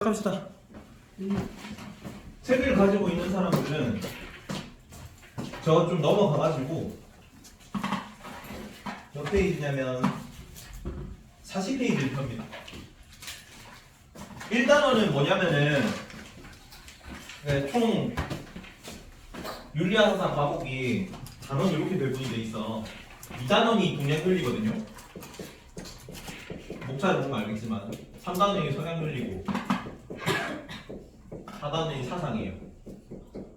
합시다. 책을 가지고 있는 사람들은 저 좀 넘어가가지고 몇 페이지냐면 40페이지를 펴니다. 1단원은 뭐냐면은 총 윤리학 사상 과목이 단원이 이렇게 배분이 돼 있어. 2단원이 동양 윤리거든요. 목차를 보면 알겠지만 3단원이 서양 윤리고 4단원이 사상이에요.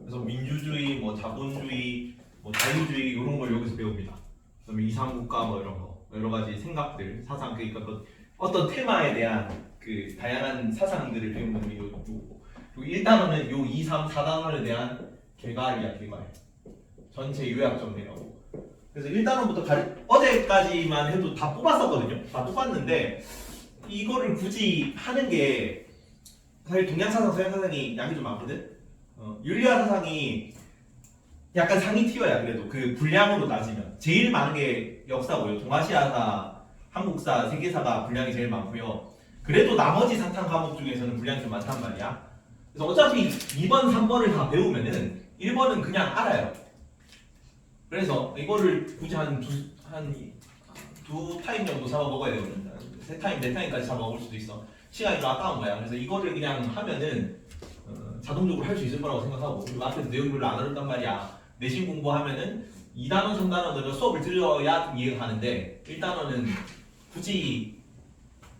그래서 민주주의, 뭐 자본주의, 뭐 자유주의 이런 걸 여기서 배웁니다. 그다음에 이상국가 뭐 이런 거 여러 가지 생각들, 사상 그러니까 어떤 테마에 대한 그 다양한 사상들을 배우는 게 요거고, 그리고 1단원은 요 2, 3, 4단원에 대한 개괄이야, 개괄. 전체 요약 정리라고. 그래서 1단원부터 어제까지만 해도 다 뽑았었거든요. 다 뽑았는데 이거를 굳이 하는 게 사실 동양사상, 서양사상이 양이 좀 많거든. 윤리학 사상이 약간 상위 티어야. 그래도 그 분량으로 따지면 제일 많은 게 역사고요. 동아시아사, 한국사, 세계사가 분량이 제일 많고요. 그래도 나머지 사탕 과목 중에서는 분량이 좀 많단 말이야. 그래서 어차피 2번, 3번을 다 배우면은 1번은 그냥 알아요. 그래서 이거를 굳이 한 두 타임 정도 잡아 먹어야 되거든. 세 타임, 네 타임까지 잡아 먹을 수도 있어. 시간이 좀 아까운 거야. 그래서 이거를 그냥 하면은 자동적으로 할 수 있을 거라고 생각하고, 그리고 앞에서 내용 별로 안 어렵단 말이야. 내신 공부하면은 2단원, 3단원으로 수업을 들려야 좀 이해가 가는데 1단원은 굳이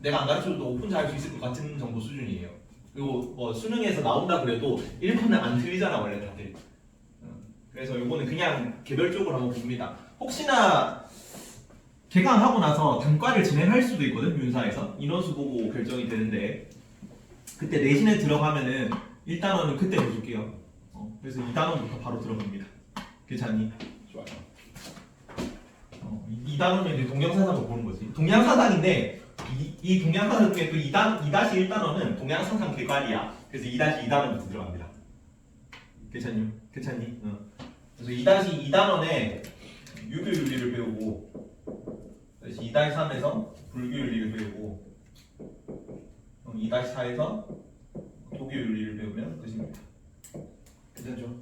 내가 안 가르쳐도 혼자 할 수 있을 것 같은 정도 수준이에요. 그리고 뭐 수능에서 나온다 그래도 1번은 안 틀리잖아 원래 다들. 그래서 요거는 그냥 개별적으로 한번 봅니다. 혹시나 개강하고 나서 단과를 진행할 수도 있거든. 윤사에서 인원수 보고 결정이 되는데 그때 내신에 들어가면은 1단원은 그때 해줄게요. 그래서 2단원부터 바로 들어갑니다. 괜찮니? 좋아요. 2단원은 이제 동양사상을 보는 거지. 동양사상인데 이 동양사상 중에 또 2-1단원은 동양사상 개괄이야. 그래서 2-2단원부터 들어갑니다. 괜찮니? 괜찮니? 그래서 2-2단원에 유교윤리를 배우고 2-3에서 불교윤리를 배우고 2-4에서 도교윤리를 배우면 끝입니다. 괜찮죠?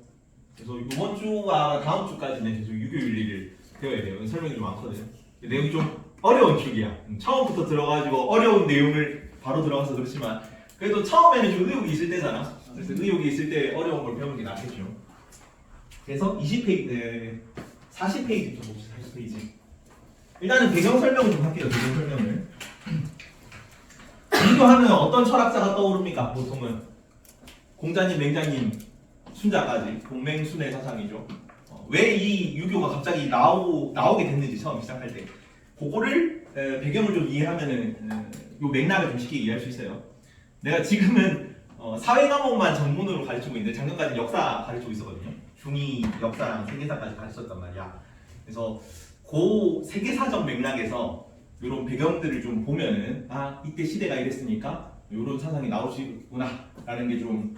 그래서 이번 주와 다음 주까지는 계속 유교윤리를 배워야 돼요. 설명이 좀 많거든요. 내용이 좀 어려운 축이야. 처음부터 들어가지고 어려운 내용을 바로 들어가서 그렇지만 그래도 처음에는 좀 의욕이 있을 때잖아. 그래서 의욕이 있을 때 어려운 걸 배우는 게 낫겠죠. 그래서 40페이지부터 봅시다. 40페이지. 일단은 배경 설명을 좀 할게요. 배경 설명을. 유교하면 어떤 철학자가 떠오릅니까? 보통은 공자님, 맹자님, 순자까지 동맹순의 사상이죠. 왜 이 유교가 갑자기 나오게 됐는지 처음 시작할 때 그거를 배경을 좀 이해하면은 요 맥락을 좀 쉽게 이해할 수 있어요. 내가 지금은 사회 과목만 전문으로 가르치고 있는데 작년까지 역사 가르치고 있었거든요. 중2 역사랑 세계사까지 가르쳤단 말이야. 그래서 그 세계사적 맥락에서 이런 배경들을 좀 보면은 아 이때 시대가 이랬으니까 이런 사상이 나오시구나 라는 게 좀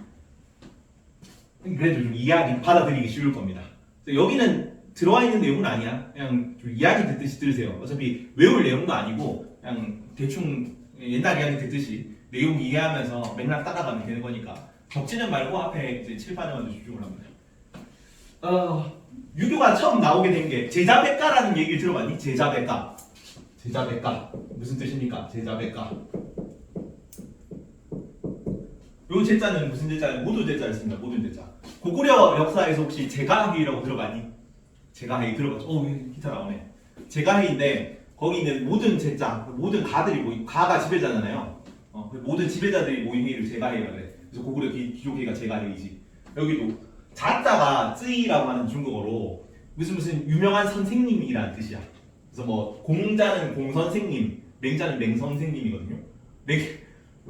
그래도 좀 이해하기 받아들이기 쉬울 겁니다. 여기는 들어와 있는 내용은 아니야. 그냥 좀 이야기 듣듯이 들으세요. 어차피 외울 내용도 아니고 그냥 대충 옛날 이야기 듣듯이 내용 이해하면서 맥락 따라가면 되는 거니까 적지는 말고 앞에 이제 칠판에만 집중을 합니다. 유교가 처음 나오게 된 게 제자백가라는 얘기를 들어봤니? 제자백가. 제자백가 무슨 뜻입니까? 제자백가. 요 제자는 무슨 제자예요? 모두 제자를 씁니다. 모든 제자. 고구려 역사에서 혹시 제가해이라고 들어봤니? 제가해 들어봤죠? 기타 나오네. 제가해인데 거기 있는 모든 제자, 모든 가들이 모인, 가가 지배자잖아요. 모든 지배자들이 모인 회의를 제가해라 그래. 그래서 고구려 귀족회의가 제가해이지. 여기도 자자가 쯔이라고 하는 중국어로 무슨 유명한 선생님이라는 뜻이야. 그래서 뭐 공자는 공선생님, 맹자는 맹선생님이거든요.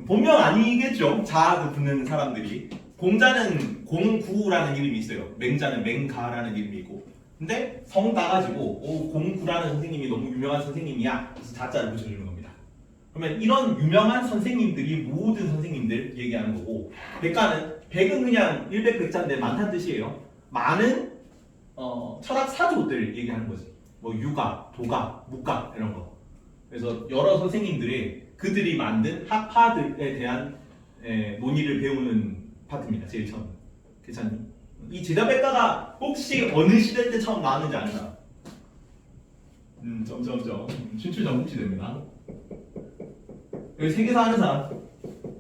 본명 아니겠죠? 자도 붙는 사람들이. 공자는 공구라는 이름이 있어요. 맹자는 맹가라는 이름이 있고. 근데 성 따가지고 공구라는 선생님이 너무 유명한 선생님이야. 그래서 자자를 붙여주는 겁니다. 그러면 이런 유명한 선생님들이 모든 선생님들 얘기하는 거고, 백가는 백은 그냥 일백백자인데 많다는 뜻이에요. 많은 철학 사조들 얘기하는 거지. 뭐 유가, 도가, 무가 이런 거. 그래서 여러 선생님들이 그들이 만든 학파들에 대한 논의를 배우는 파트입니다. 제일 처음. 괜찮니? 이 제자백과가 혹시 어느 시대 때 처음 나왔는지 아나? 점점점 춘추 전국 시대입니다. 여기 세계사 하는 사람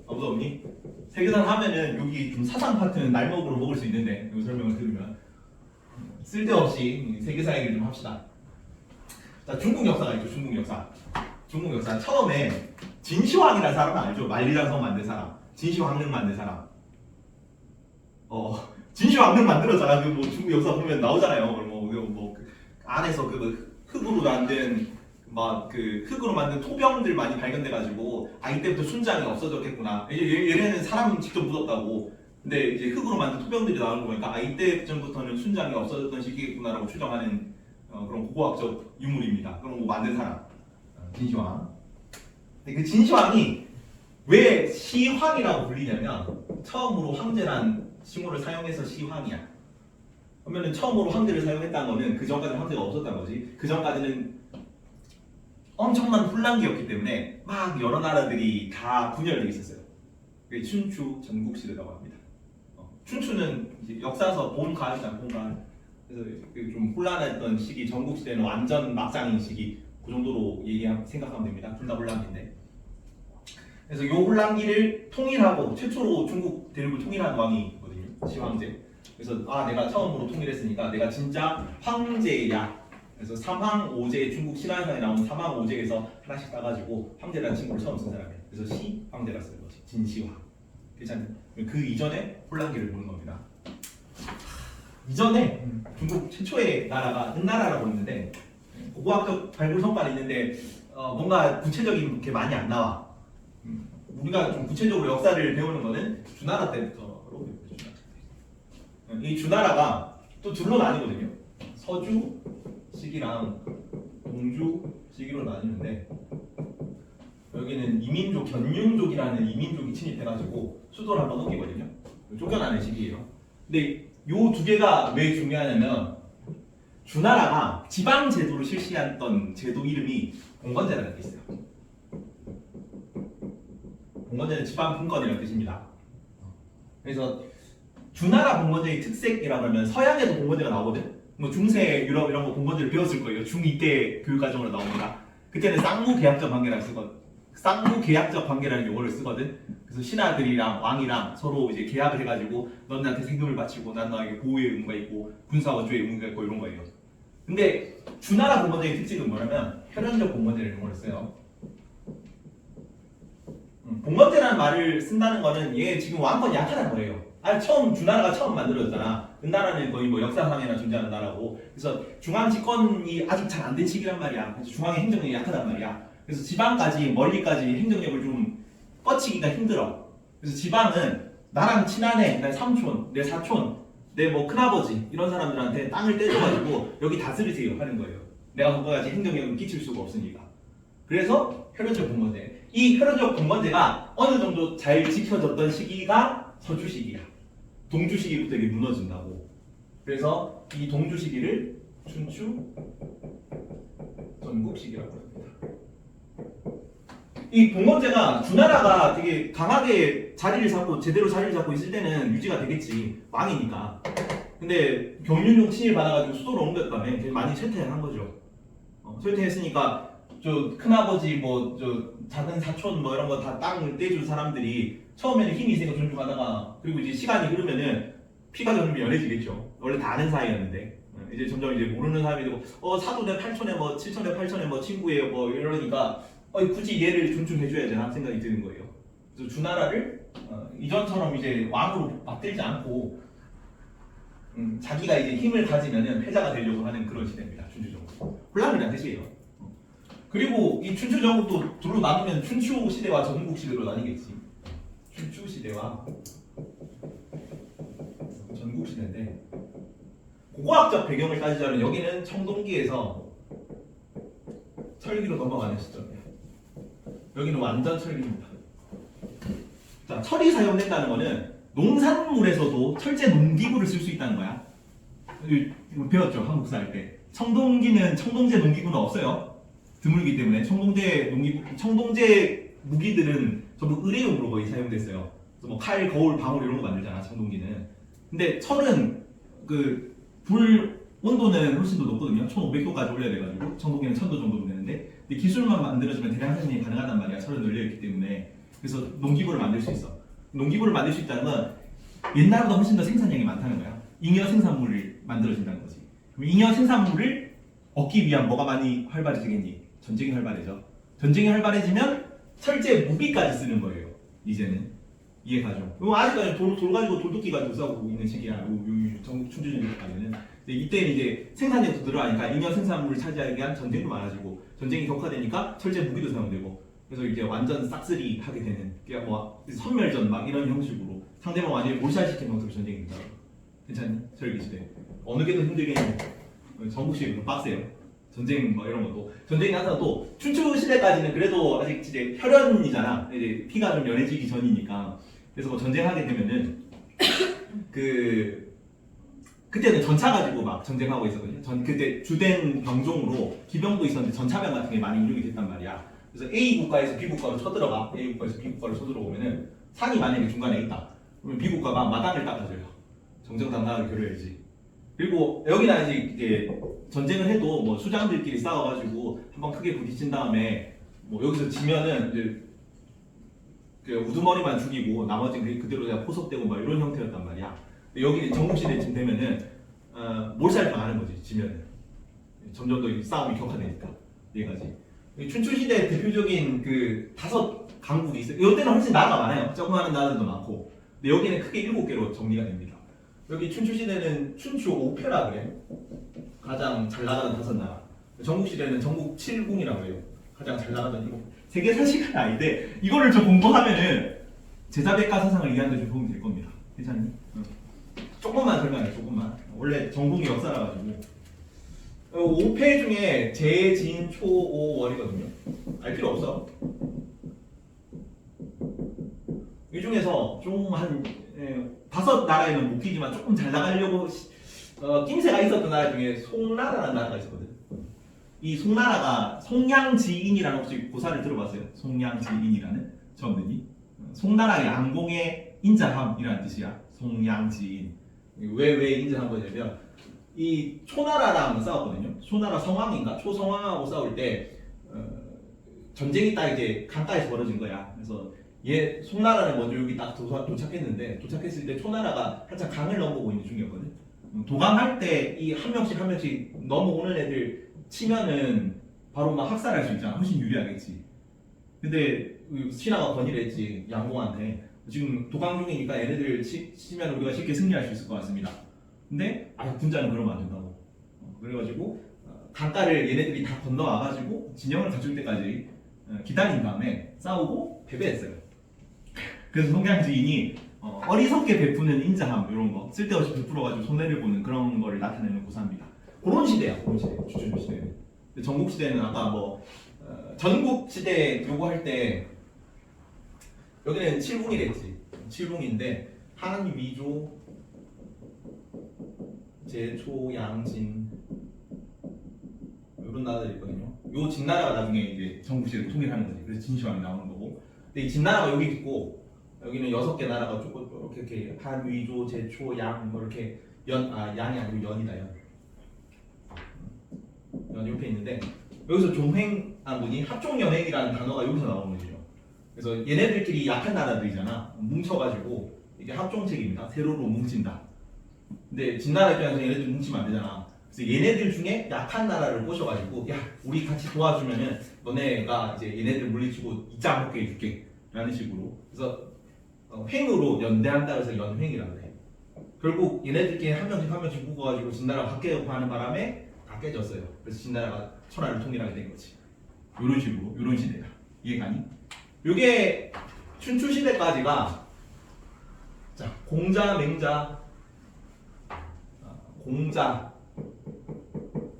아무도 없니? 세계사 하면은 여기 좀 사상 파트는 날먹으로 먹을 수 있는데 이 설명을 들으면 쓸데없이 세계사 얘기를 좀 합시다. 자, 중국 역사가 있죠. 중국 역사. 중국 역사 처음에 진시황이라는 사람 알죠? 만리장성 만든 사람. 진시황릉 만든 사람. 진시황릉 만들었잖아. 그 뭐 중국 역사 보면 나오잖아요. 뭐 안에서 그 흙으로 만든 막 그 흙으로 만든 토병들 많이 발견돼가지고 이때부터 순장이 없어졌겠구나. 얘네는 사람 직접 묻었다고. 근데 이제 흙으로 만든 토병들이 나오는 거 보니까 이때쯤부터는 순장이 없어졌던 시기겠구나라고 추정하는 그런 고고학적 유물입니다. 그런 거 만든 사람 진시황. 근데 그 진시황이 왜 시황이라고 불리냐면 처음으로 황제란 칭호를 사용해서 시황이야. 그러면은 처음으로 황제를 사용했다는 거는 그 전까지는 황제가 없었다는 거지. 그 전까지는 엄청난 혼란기였기 때문에 막 여러 나라들이 다 분열되어 있었어요. 그게 춘추 전국시대라고 합니다. 춘추는 이제 역사에서 본가을이잖아, 본가을. 그래서 좀 혼란했던 시기, 전국시대는 완전 막장인 시기, 그 정도로 생각하면 됩니다. 둘 다 혼란기인데. 그래서 이 혼란기를 통일하고 최초로 중국 대륙을 통일한 왕이거든요, 시황제. 그래서 내가 처음으로 통일했으니까 내가 진짜 황제야. 그래서 삼황오제 중국 신화상에 나오는 삼황오제에서 하나씩 따가지고 황제라는 친구를 처음 쓴 사람이에요. 그래서 시황제라 쓰는 거지. 진시황. 괜찮니? 그 이전에 혼란기를 보는 겁니다. 이전에 중국 최초의 나라가 은나라라고 있는데 고고학적 발굴 성과는 있는데 뭔가 구체적인 게 많이 안 나와. 우리가 좀 구체적으로 역사를 배우는 거는 주나라 때부터로 이 주나라가 또 둘로 나뉘거든요. 서주 시기랑 동주 시기로 나뉘는데 여기는 이민족 견융족이라는 이민족이 침입해가지고 수도를 한번 옮기거든요. 쫓겨나는 시기예요. 근데 요 두 개가 왜 중요하냐면 주나라가 지방 제도를 실시했던 제도 이름이 봉건제라는 게 있어요. 봉건제는 지방 분권이라는 뜻입니다. 그래서 주나라 봉건제의 특색이라고 하면 서양에도 봉건제가 나오거든. 뭐 중세 유럽 이런 거 봉건제를 배웠을 거예요. 중2 때 교육과정으로 나옵니다. 그때는 쌍무계약적 관계라고 쓰거든. 쌍무계약적 관계라는 용어를 쓰거든. 그래서 신하들이랑 왕이랑 서로 이제 계약을 해가지고 넌 나한테 세금을 바치고 난 너에게 보호의 의무가 있고 군사 원조의 의무가 있고 이런 거예요. 근데 주나라 봉건제의 특징은 뭐냐면 혈연적 봉건제라는 용어를 써요. 봉건제라는 말을 쓴다는 거는 얘 지금 왕권이 약하다는 거예요. 처음 주나라가 처음 만들어졌잖아. 은나라는 거의 뭐 역사상에나 존재하는 나라고. 그래서 중앙 집권이 아직 잘 안 된 시기란 말이야. 그래서 중앙의 행정력이 약하단 말이야. 그래서 지방까지 멀리까지 행정력을 좀 뻗치기가 힘들어. 그래서 지방은 나랑 친한 내 삼촌, 내 사촌, 내 뭐 큰아버지 이런 사람들한테 땅을 떼줘가지고 여기 다스리세요 하는 거예요. 내가 거기까지 행정력을 끼칠 수가 없으니까. 그래서 혈연적 봉건제. 이 혈연적 봉건제가 어느 정도 잘 지켜졌던 시기가 서주 시기야. 동주 시기부터 이게 무너진다고. 그래서 이 동주 시기를 춘추 전국 시기라고 합니다. 이 봉건제가 주나라가 되게 강하게 자리를 잡고 제대로 자리를 잡고 있을 때는 유지가 되겠지. 왕이니까. 근데 경륜용 친일 받아가지고 수도를 옮겼다며 되게 많이 쇠퇴한 거죠. 쇠퇴했으니까 저 큰아버지 뭐 저 작은 사촌 뭐 이런 거 다 땅을 떼줄 사람들이 처음에는 힘이 있으니까 존중하다가 그리고 이제 시간이 흐르면은 피가 점점 연해지겠죠. 원래 다 아는 사이였는데 이제 점점 이제 모르는 사람이 되고 사돈의 8촌에 뭐 7촌에 8촌에 뭐 친구예요 뭐 이러니까 굳이 얘를 존중해줘야 되나 생각이 드는 거예요. 그래서 주나라를 이전처럼 이제 왕으로 맞들지 않고 자기가 이제 힘을 가지면은 패자가 되려고 하는 그런 시대입니다. 춘추전국. 혼란이라는 뜻이에요. 그리고 이 춘추전국도 둘로 나누면 춘추 시대와 전국 시대로 나뉘겠지. 춘추 시대와 전국 시대인데 고고학적 배경을 따지자면 여기는 청동기에서 철기로 넘어가는 시점이에요. 여기는 완전 철기입니다. 자, 철이 사용된다는 거는 농산물에서도 철제 농기구를 쓸 수 있다는 거야. 이거 배웠죠? 한국사 할 때. 청동기는 청동제 농기구는 없어요. 드물기 때문에 청동제 무기들은 전부 의뢰용으로 거의 사용됐어요. 그래서 뭐 칼, 거울, 방울 이런 거 만들잖아 청동기는. 근데 철은 그 불 온도는 훨씬 더 높거든요. 1500도까지 올려야 돼가지고 청동기는 1000도 정도 되는데, 근데 기술만 만들어주면 대량 생산이 가능하단 말이야. 철은 널려있기 때문에. 그래서 농기구를 만들 수 있어. 농기구를 만들 수 있다는 건 옛날보다 훨씬 더 생산량이 많다는 거야. 잉여 생산물을 만들어진다는 거지. 그럼 잉여 생산물을 얻기 위한 뭐가 많이 활발해지겠니? 전쟁이 활발해져. 전쟁이 활발해지면 철제 무기까지 쓰는 거예요. 이제는. 이해가죠? 아직까지 돌 가지고 돌도끼 가지고 싸우고 있는 시기야. 전국 춘추전쟁까지는. 이때는 이제 생산량도 늘어나니까 잉여 생산물을 차지하기 위한 전쟁도 많아지고, 전쟁이 격화되니까 철제 무기도 사용되고, 그래서 이제 완전 싹쓸이 하게 되는, 그냥 뭐 선멸전 막 이런 형식으로 상대방 완전히 몰살시키는 형태로 전쟁이 된다. 괜찮니? 설기시대. 어느 게 더 힘들겠니? 전국시대도 빡세요. 전쟁 뭐 이런 것도. 전쟁이 항상 또 춘추 시대까지는 그래도 아직 이제 혈연이잖아. 이제 피가 좀 연해지기 전이니까. 그래서 뭐 전쟁하게 되면은 그때는 전차 가지고 막 전쟁하고 있었거든요. 그때 주된 병종으로 기병도 있었는데 전차병 같은 게 많이 이용이 됐단 말이야. 그래서 A 국가에서 B 국가로 쳐들어가. A 국가에서 B 국가로 쳐들어오면은 산이 만약에 중간에 있다. 그러면 B 국가가 마당을 닦아줘요. 정정당당하게 겨뤄야지. 그리고 여기다 이제 전쟁을 해도 뭐 수장들끼리 싸워가지고 한번 크게 부딪힌 다음에 뭐 여기서 지면은 이제 그 우두머리만 죽이고 나머지는 그대로 그냥 포섭되고 막 이런 형태였단 말이야. 근데 여기 전국시대쯤 되면은 몰살당하는 거지. 지면은 점점 더 싸움이 격화되니까. 여기까지. 춘추시대 대표적인 그 5 강국이 있어요. 이때는 훨씬 나라가 많아요. 조그마한 나라들도 많고. 근데 여기는 크게 7개로 정리가 됩니다. 여기 춘추시대는 춘추 5패라 그래요. 가장 잘 나가는 5 나라. 전국시대는 전국 7궁이라고 해요. 가장 잘 나가던 7. 세계 사실은 아닌데 이거를 좀 공부하면은 제자백과 사상을 이해하는 데 좀 도움이 될 겁니다. 괜찮니? 조금만 설명해. 조금만. 원래 전공이 역사라 가지고 5패 중에 제, 진, 초, 오, 월이거든요. 알 필요 없어. 이 중에서 좀 한 5 나라에는 못 끼지만 조금 잘 나가려고 낌새가 있었던 나라 중에 송나라라는 나라가 있었거든. 이 송나라가 송량지인이라는, 혹시 고사를 들어봤어요? 송량지인이라는 처음 듣니? 송나라의 양공의 인자함이라는 뜻이야. 송량지인. 왜 인자한 거냐면 이 초나라랑 싸웠거든요. 초나라 성왕인가? 초성왕하고 싸울 때 전쟁이 딱 이제 강가에서 벌어진 거야. 그래서 송나라는 먼저 여기 딱 도착했는데, 도착했을 때 초나라가 한참 강을 넘어오고 있는 중이었거든. 도강할 때 이 한 명씩 한 명씩 넘어오는 애들 치면은 바로 막 학살할 수 있잖아. 훨씬 유리하겠지. 근데 신하가 건의를 했지, 양공한테. 지금 도강 중이니까 얘네들 치면 우리가 쉽게 승리할 수 있을 것 같습니다. 근데 군자는 그러면 안 된다고. 그래가지고 강가를 얘네들이 다 건너와가지고 진영을 갖출 때까지 기다린 다음에 싸우고 패배했어요. 그래서 송량지인이 어리석게 베푸는 인자함, 이런 거 쓸데없이 베풀어가지고 손해를 보는 그런 거를 나타내는 고사입니다. 그런 시대야. 그런 시대. 주춘 시대는. 전국 시대는 아까 뭐 전국 시대 요거 할 때 여기는 7궁이랬지. 7궁인데 한, 위조, 제, 초, 양, 진 이런 나라들이 있거든요. 요 진나라가 나중에 이제 전국 시대를 통일하는 거지. 그래서 진시황이 나오는 거고. 근데 이 진나라가 여기 있고 여기는 6개 나라가 조금 이렇게 한, 위조, 제, 초, 양 뭐 이렇게 양이 아니고 연이다, 연. 연 옆에 있는데 여기서 종횡아문이 합종연행이라는 단어가 여기서 나오는 거죠. 그래서 얘네들끼리 약한 나라들이잖아. 뭉쳐가지고 이게 합종책입니다. 세로로 뭉친다. 근데 진나라 입장에서 얘네들 뭉치면 안 되잖아. 그래서 얘네들 중에 약한 나라를 꼬셔가지고, 야, 우리 같이 도와주면은 너네가 이제 얘네들 물리치고 이자 먹게 해줄게 라는 식으로. 그래서 횡으로 연대한다 해서 연횡이라고 해. 결국 얘네들끼리 한 명씩 묶어가지고 진나라가 바뀌려고 하는 바람에 다 깨졌어요. 그래서 진나라가 천하를 통일하게 된 거지. 이런 식으로, 이런 시대야. 이해가니? 이게 춘추 시대까지가, 자, 공자, 맹자, 공자,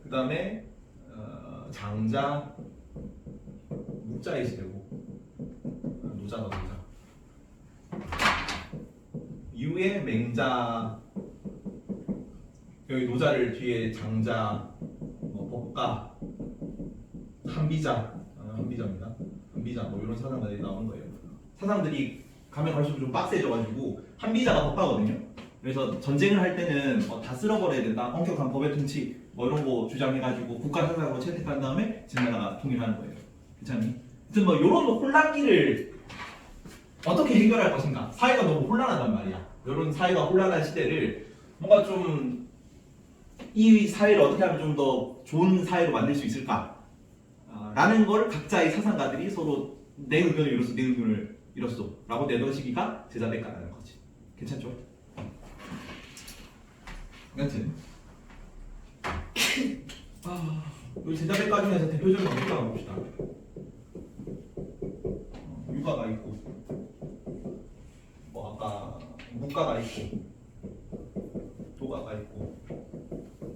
그 다음에 장자, 묵자의 시대고, 노자가 노자. 이후에 맹자, 여기 노자를 뒤에 장자, 법가, 한비자, 한비자입니다. 한비자 뭐 이런 사상들이 나오는 거예요. 사상들이 가면 갈수록 좀 빡세져가지고 한비자가 법하거든요. 그래서 전쟁을 할 때는 다 쓸어버려야 된다, 엄격한 법의 통치 뭐 이런 거 주장해가지고 국가 사상으로 채택한 다음에 지나다가 통일하는 거예요. 괜찮니? 하여튼 뭐 이런 혼란기를 어떻게 해결할 것인가? 사회가 너무 혼란하단 말이야. 이런 사회가 혼란한 시대를 뭔가 좀 이 사회를 어떻게 하면 좀 더 좋은 사회로 만들 수 있을까? 라는 걸 각자의 사상가들이 서로 내 의견을 이뤘어, 내 의견을 이뤘어 라고 내놓으시기가 제자백가라는 거지. 괜찮죠? 여튼 우리 제자백가 중에서 대표적인 어떻게 가봅시다. 유가가 있고 뭐 아까 무가가 있고 도가가 있고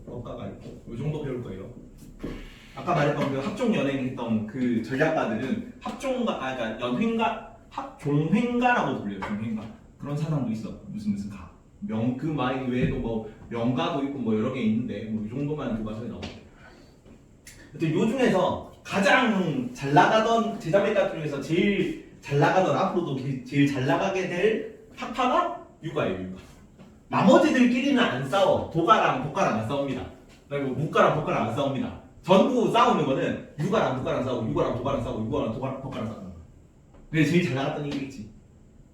법가가 있고 이 정도 배울 거예요. 아까 말했던 그 합종 연행했던 그 전략가들은 그러니까 연횡가, 합종횡가라고 불려요. 종횡가 그런 사상도 있어. 무슨 가 그 말 외에도 뭐 명가도 있고 뭐 여러 개 있는데 뭐 이 정도만 교과서에 나오고. 하여튼 요 중에서 가장 잘 나가던 제자백가 중에서 제일 잘 나가던 앞으로도 제일 잘 나가게 될 학파가 유가예요. 유가. 나머지들끼리는 안 싸워. 도가랑 법가랑 안 싸웁니다. 그리고 무가랑 법가랑 안 싸웁니다. 전부 싸우는 거는 유가랑 무가랑 싸우고 유가랑 도가랑 싸우고 유가랑 법가랑 싸우는 거야. 그게 제일 잘 나갔던 얘기겠지.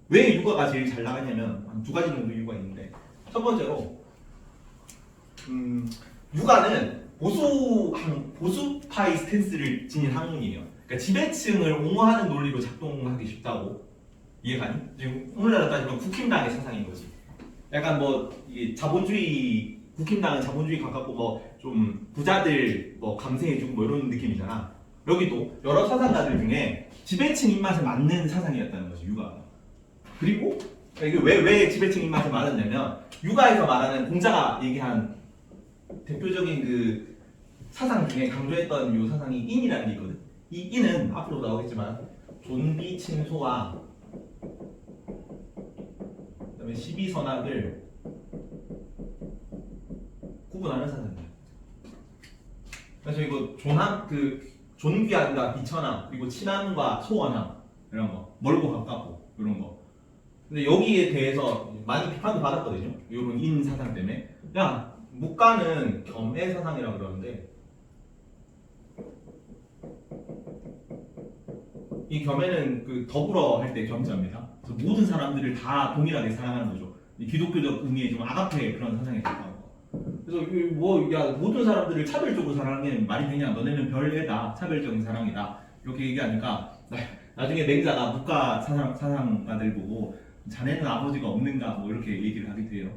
왜 유가가 제일 잘 나갔냐면 한 두 가지 정도 이유가 있는데, 첫 번째로 유가는 보수파의 스탠스를 지닌 학문이에요. 그러니까 지배층을 옹호하는 논리로 작동하기 쉽다고. 이해가니? 지금 오늘날로 따지면 국힘당의 사상인 거지. 약간 뭐 이게 자본주의, 국힘당은 자본주의 가깝고 뭐 좀 부자들 뭐 감세해주고 뭐 이런 느낌이잖아. 여기도 여러 사상가들 중에 지배층 입맛에 맞는 사상이었다는 거지, 유가가. 그리고 이게 왜 지배층 입맛에 맞았냐면, 유가에서 말하는 공자가 얘기한 대표적인 그 사상 중에 강조했던 요 사상이 인이라는 게 있거든. 이 인은 앞으로 나오겠지만 존비친소와 그다음에 시비선악을 구분하는 사상이야. 그래서 이거 존귀함과 비천함, 그리고 친함과 소원함 이런 거, 멀고 가깝고 이런 거. 근데 여기에 대해서 많이 비판도 받았거든요. 이런 인 사상 때문에. 야, 무가는 겸해 사상이라고 그러는데, 이 겸해는 그 더불어 할 때 겸자입니다. 그래서 모든 사람들을 다 동일하게 사랑하는 거죠. 이 기독교적 의미의 좀 아가페 그런 사상이 있다고. 그래서 모든 사람들을 차별적으로 사랑하는 게 말이 되냐? 너네는 별애다, 차별적인 사랑이다, 이렇게 얘기하니까 나중에 맹자가 무가 사상가들 보고 자네는 아버지가 없는가 뭐 이렇게 얘기를 하게 돼요.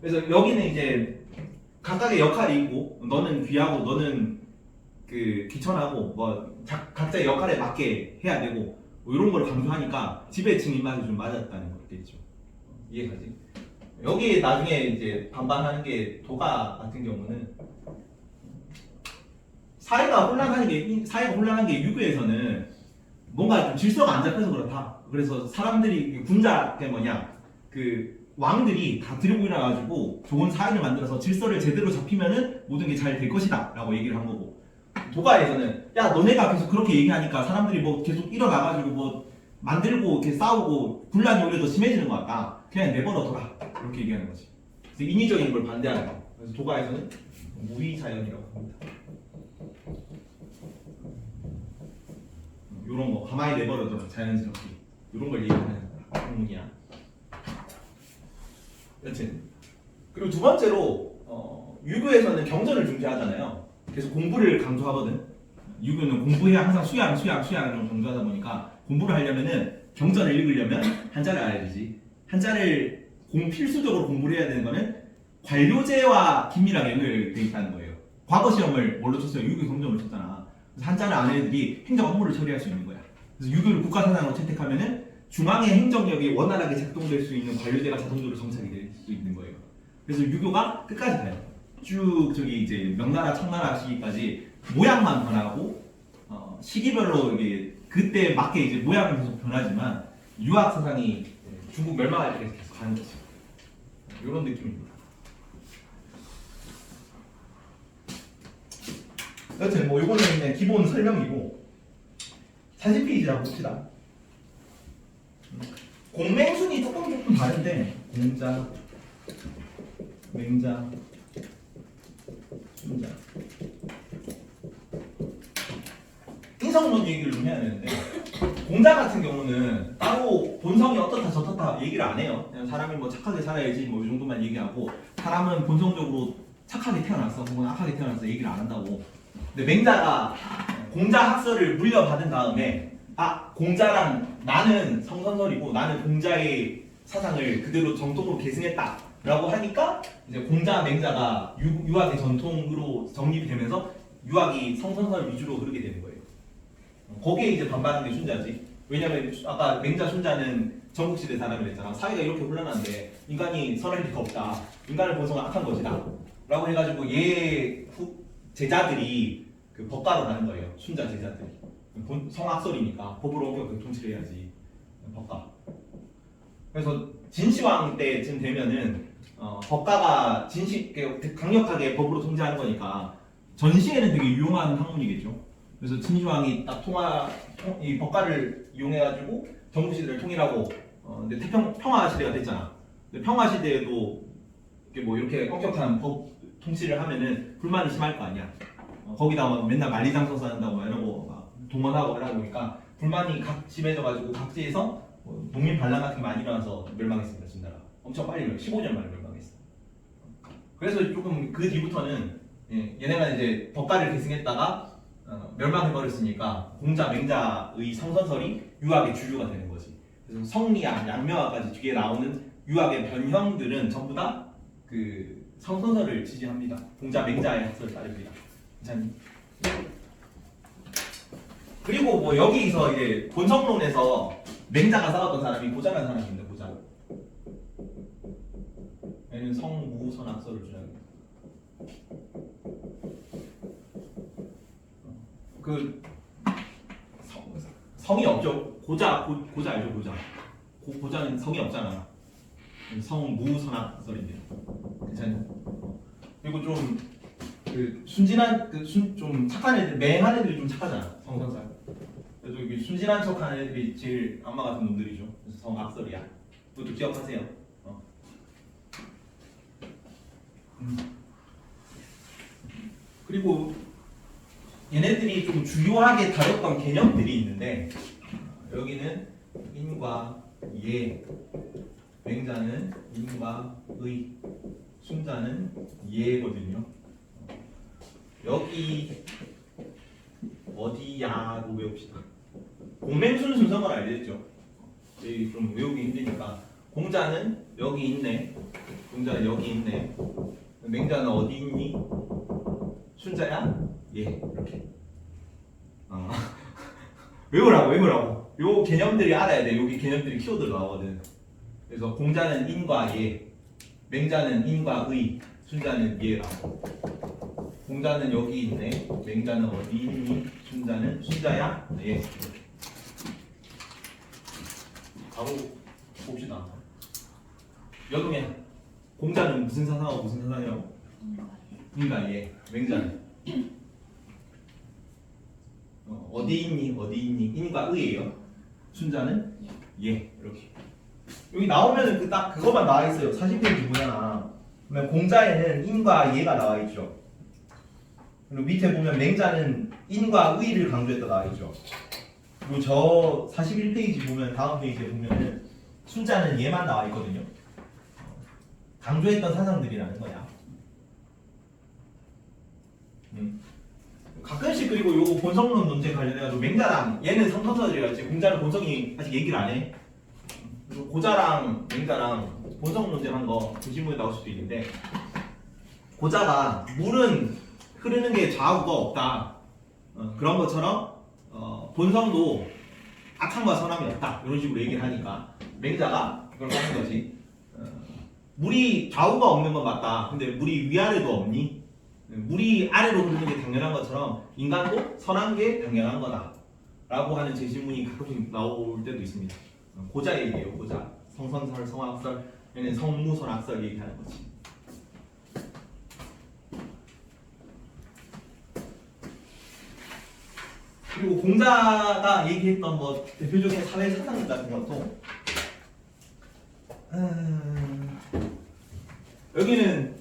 그래서 여기는 이제 각각의 역할이 있고, 너는 귀하고 너는 그 귀천하고 뭐 각자의 역할에 맞게 해야 되고 뭐 이런 걸 강조하니까 지배층 입맛에 좀 맞았다는 거겠죠. 이해가지? 여기 나중에 이제 반반하는 게 도가 같은 경우는 사회가 혼란한 게 유교에서는 뭔가 좀 질서가 안 잡혀서 그렇다. 그래서 사람들이 군자 때 그 왕들이 다 들고 일어나가지고 좋은 사회를 만들어서 질서를 제대로 잡히면은 모든 게 잘 될 것이다 라고 얘기를 한 거고, 도가에서는 야, 너네가 계속 그렇게 얘기하니까 사람들이 뭐 계속 일어나가지고 뭐 만들고 이렇게 싸우고 분란이 오히려 더 심해지는 것 같다, 그냥 내버려둬라, 이렇게 얘기하는 거지. 그래서 인위적인 걸 반대하는 거. 그래서 도가에서는 무위자연이라고 합니다. 이런 거 가만히 내버려둬라, 자연스럽게, 이런 걸 얘기하는 학문이야. 여튼 그리고 두 번째로 유교에서는 경전을 중시하잖아요. 그래서 공부를 강조하거든. 유교는 공부해야 항상 수양을 강조하다 보니까 공부를 하려면은 경전을 읽으려면 한자를 알아야 되지. 한자를 필수적으로 공부를 해야 되는 거는 관료제와 긴밀하게 연결되어 있다는 거예요. 과거 시험을 뭘로 쳤어요? 유교 경전을 쳤잖아. 그래서 한자를 아는 애들이 행정 업무를 처리할 수 있는 거야. 그래서 유교를 국가사상으로 채택하면은 중앙의 행정력이 원활하게 작동될 수 있는 관료제가 자동적으로 정착이 될 수 있는 거예요. 그래서 유교가 끝까지 가요. 쭉 저기 이제 명나라 청나라 시기까지 모양만 변하고 시기별로 이게 그때 맞게 이제 모양은 계속 변하지만 유학 사상이 중국 멸망할 때까지 계속 가는 거죠. 이런 느낌입니다. 여튼 뭐 이거는 그냥 기본 설명이고 40페이지라고 봅시다. 공맹순이 조금 다른데 공자, 맹자, 순자. 인성론 얘기를 좀 해야 되는데 공자 같은 경우는 따로 본성이 어떻다 저떻다 얘기를 안 해요. 그냥 사람이 뭐 착하게 살아야지 뭐 이 정도만 얘기하고 사람은 본성적으로 착하게 태어났어 혹은 악하게 태어났어 얘기를 안 한다고. 근데 맹자가 공자 학설을 물려받은 다음에 공자랑 나는 성선설이고 나는 공자의 사상을 그대로 정통으로 계승했다 라고 하니까 이제 공자 맹자가 유학의 전통으로 정립이 되면서 유학이 성선설 위주로 흐르게 되는 거예요. 거기에 이제 반발하는 게 순자지. 왜냐면 아까 맹자 순자는 전국시대 사람이 했잖아. 사회가 이렇게 혼란한데 인간이 선할 리가 없다. 인간의 본성은 악한 것이다 라고 해가지고 얘 제자들이 그 법가로 가는 거예요. 순자 제자들이. 성악설이니까 법으로 옮겨 통치를 해야지. 법가. 그래서 진시황 때쯤 되면은 법가가 강력하게 법으로 통제하는 거니까 전시에는 되게 유용한 학문이겠죠. 그래서 진시황이 딱 이 법가를 이용해가지고 전국 시대를 통일하고 근데 평화 시대가 됐잖아. 근데 평화 시대에도 이렇게 엄격한 법 통치를 하면은 불만이 심할 거 아니야. 거기다 막 맨날 만리장성 한다고 막 이러고 막 동원하고 이러다 보니까 불만이 심해져가지고 각지에서 농민 반란 같은 게 많이 일어나서 멸망했습니다. 진나라. 엄청 빨리 15년 만에 멸망했어. 그래서 조금 그 뒤부터는 얘네가 이제 법가를 계승했다가 멸망해버렸으니까 공자, 맹자의 성선설이 유학의 주류가 되는 거지. 그래서 성리학, 양명학까지 뒤에 나오는 유학의 변형들은 전부 다 그 성선설을 지지합니다. 공자, 맹자의 학설을 따릅니다. 괜찮니? 그리고 뭐 여기서 이제 본성론에서 맹자가 싸웠던 사람이 고자라는 사람입니다. 고자. 얘는 성무선학설을 주장합니다. 그 성이 없죠. 고자 알죠? 고자는 성이 없잖아. 성무선학설인데 괜찮니? 그리고 좀 그 순진한 좀 착한 애들, 맹한 애들이 좀 착하잖아. 성선설. 그래서 여기 순진한 척하는 애들이 제일 악마 같은 놈들이죠. 그래서 성악설이야. 그것도 기억하세요. 그리고 얘네들이 좀 주요하게 다뤘던 개념들이 있는데 여기는 인과 예, 맹자는 인과 의, 순자는 예거든요. 여기 어디야로 외웁시다. 공맹순 순서가 알겠죠? 여기 좀 외우기 힘드니까 공자는 여기 있네, 공자는 여기 있네, 맹자는 어디 있니? 순자야? 예, 이렇게. 외우라고. 요 개념들이 알아야 돼. 여기 개념들이 키워드로 나오거든. 그래서 공자는 인과 예, 맹자는 인과 의, 순자는 예라고. 공자는 여기 있네, 맹자는 어디 있니? 순자야? 예. 이렇게. 바로 봅시다. 여동해. 공자는 무슨 사상하고 무슨 사상이라고? 인과 예. 맹자는 어디 있니? 인과 의예요. 순자는 예. 이렇게. 여기 나오면은 딱 그것만 나와 있어요. 40페이지 보잖아. 그러면 공자에는 인과 예가 나와 있죠. 그리고 밑에 보면 맹자는 인과 의를 강조했다 나와 있죠. 그리고 저 41페이지 보면 다음 페이지에 보면은 순자는 예만 나와 있거든요. 강조했던 사상들이라는 거야. 가끔씩 그리고 요 본성론 논제 관련해가지고 맹자랑 얘는 성선설이라 했지 공자는 본성이 아직 얘기를 안 해. 그리고 고자랑 맹자랑 본성 논쟁한 거 중심부에 나올 수도 있는데 고자가 물은 흐르는 게 좌우가 없다. 그런 것처럼 본성도 악함과 선함이 없다. 이런 식으로 얘기를 하니까 맹자가 그걸 하는 거지. 물이 좌우가 없는 건 맞다. 근데 물이 위아래도 없니? 물이 아래로 흐르는 게 당연한 것처럼 인간도 선한 게 당연한 거다 라고 하는 제시문이 가끔씩 나올 때도 있습니다. 고자 얘기예요. 고자. 성선설, 성악설, 얘는 성무선악설 얘기하는 거지. 그리고 공자가 얘기했던 뭐 대표적인 사회 사상 같은 것도 여기는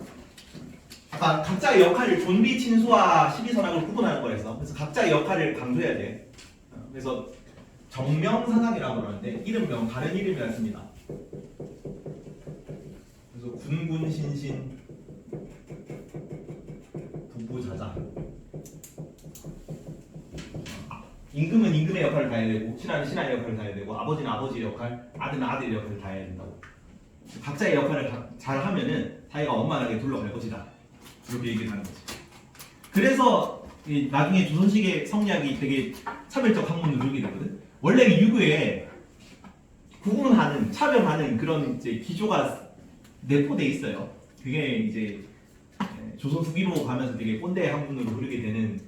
아까 각자의 역할을 존비, 친수와 시비선악을 구분하는 거라서 그래서 각자의 역할을 강조해야 돼. 그래서 정명사상이라고 그러는데 이름명 다른 이름이라 씁니다. 그래서 군군, 신신, 부부자자. 임금은 임금의 역할을 다 해야 되고 신하는 신하의 역할을 다 해야 되고 아버지는 아버지의 역할, 아들은 아들의 역할을 다 해야 된다고. 각자의 역할을 잘 하면은 사회가 원만하게 돌아갈 것이다. 이렇게 얘기를 하는 거지. 그래서 나중에 조선시대 성리학이 되게 차별적 학문으로 들게 되거든. 원래 유교에 구분하는, 차별하는 그런 이제 기조가 내포돼 있어요. 그게 이제 조선 후기로 가면서 되게 꼰대 학문으로 흐르게 되는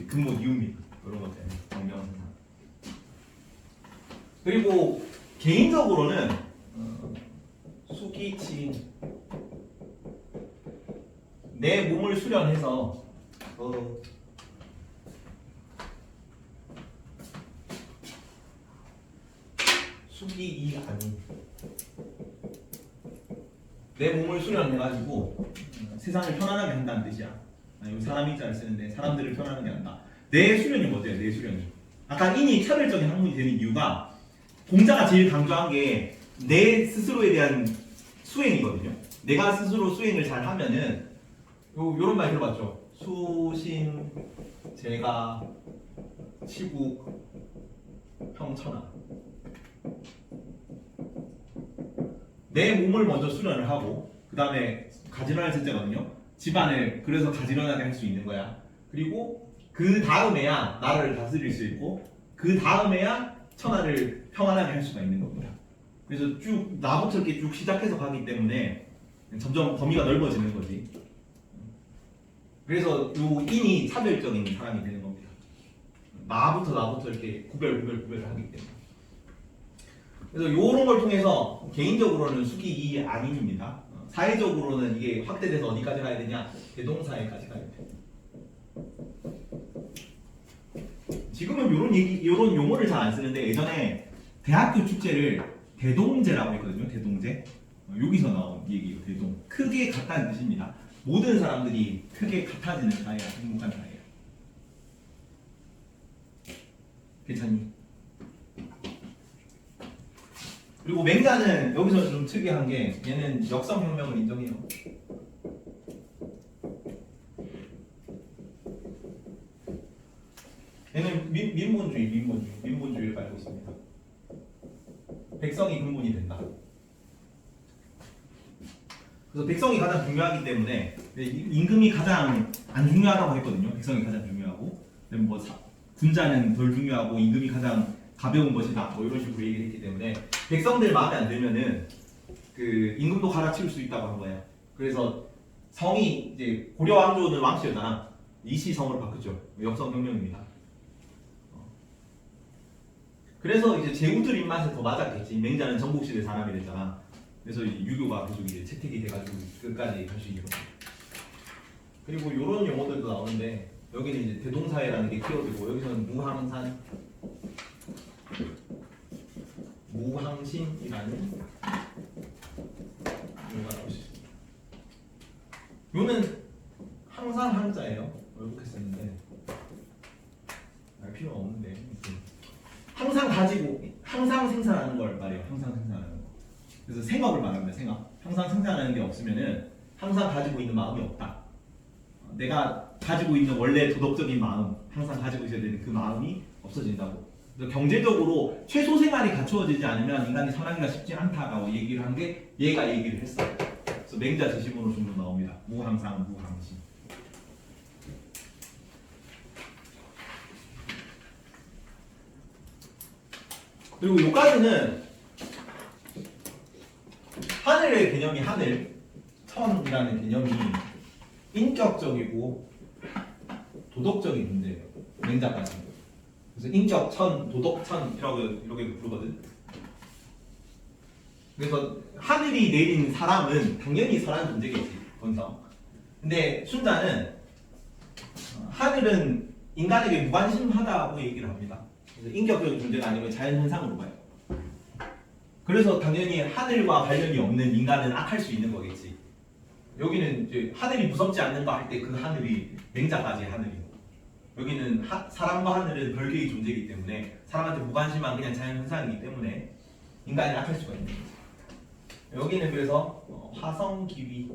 근본 이유입니다. 그런 것 때문에 정명사상. 그리고 개인적으로는 수기치인 내 몸을 수련해서 수기이 아닌 내 몸을 수련해가지고 세상을 편안하게 한다는 뜻이야. 여기 사람이 잘 쓰는데 사람들을 편안하게 한다. 내 수련이 뭐죠? 내 수련이. 아까 인이 차별적인 학문이 되는 이유가 공자가 제일 강조한 게 내 스스로에 대한 수행이거든요. 내가 스스로 수행을 잘 하면은 요런 말 들어봤죠? 수신, 제가, 치국, 평천하. 내 몸을 먼저 수련을 하고 그 다음에 가지런할 첫째거든요. 집안을 그래서 가지런하게 할 수 있는 거야. 그리고 그 다음에야 나라를 다스릴 수 있고 그 다음에야 천하를 평안하게 할 수가 있는 겁니다. 그래서 쭉 나부터 이렇게 쭉 시작해서 가기 때문에 점점 범위가 넓어지는 거지. 그래서 요 인이 차별적인 사람이 되는 겁니다. 나부터 이렇게 구별을 하기 때문에. 그래서 요런 걸 통해서 개인적으로는 수기이 아닌입니다. 사회적으로는 이게 확대돼서 어디까지 가야 되냐? 대동사회까지 가야 돼. 지금은 요런 용어를 잘 안 쓰는데 예전에 대학교 축제를 대동제라고 했거든요. 대동제. 여기서 나온 얘기예요. 대동. 크게 같다는 뜻입니다. 모든 사람들이 크게 같아지는 사회야. 행복한 사회야. 괜찮니? 그리고 맹자는 여기서 좀 특이한 게 얘는 역성혁명을 인정해요. 얘는 민본주의를 알고 있습니다. 백성이 근본이 된다. 그래서 백성이 가장 중요하기 때문에 임금이 가장 안 중요하다고 했거든요. 백성이 가장 중요하고, 뭐 군자는 덜 중요하고 임금이 가장 가벼운 것이다. 뭐 이런 식으로 얘기를 했기 때문에 백성들 마음에 안 들면은 그 임금도 갈아치울 수 있다고 한 거예요. 그래서 성이 이제 고려 왕조는 왕씨였잖아. 이시성으로 바뀌었죠. 역성혁명입니다. 그래서 이제 제후들 입맛에 더 맞았겠지. 맹자는 전국시대 사람이 됐잖아. 그래서 유교가 계속 이제 채택이 돼가지고 끝까지 갈 수 있게 됩니다. 그리고 이런 용어들도 나오는데 여기는 이제 대동사회라는 게 키워드고 여기서는 무항산, 무항신이라는 용어가 나올 수 있습니다. 요는 항상 한자예요. 이렇게 쓰는데 알 필요가 없는데 항상 가지고 항상 생산하는 걸 말해요. 항상 생산하는 거. 그래서 생업을 말합니다. 생업. 항상 생산하는 게 없으면은 항상 가지고 있는 마음이 없다. 내가 가지고 있는 원래 도덕적인 마음, 항상 가지고 있어야 되는 그 마음이 없어진다고. 그래서 경제적으로 최소 생활이 갖추어지지 않으면 인간이 살아가기가 쉽지 않다라고 얘기를 한 게 얘가 얘기를 했어요. 그래서 맹자 제시문으로 좀 더 나옵니다. 무항상, 무항신. 그리고 요까지는 하늘의 개념이 하늘, 천이라는 개념이 인격적이고 도덕적인 문제예요. 맹자까지. 그래서 인격, 천, 도덕, 천 이렇게 부르거든. 그래서 하늘이 내린 사람은 당연히 선한 존재겠지, 건성. 근데 순자는 하늘은 인간에게 무관심하다고 얘기를 합니다. 그래서 인격적인 존재가 아니면 자연현상으로 봐요. 그래서 당연히 하늘과 관련이 없는 인간은 악할 수 있는 거겠지. 여기는 이제 하늘이 무섭지 않는가 할 때 그 하늘이 맹자까지의 하늘이고, 여기는 사람과 하늘은 별개의 존재이기 때문에 사람한테 무관심한 그냥 자연현상이기 때문에 인간이 악할 수가 있는 거지. 여기는 그래서 화성 기위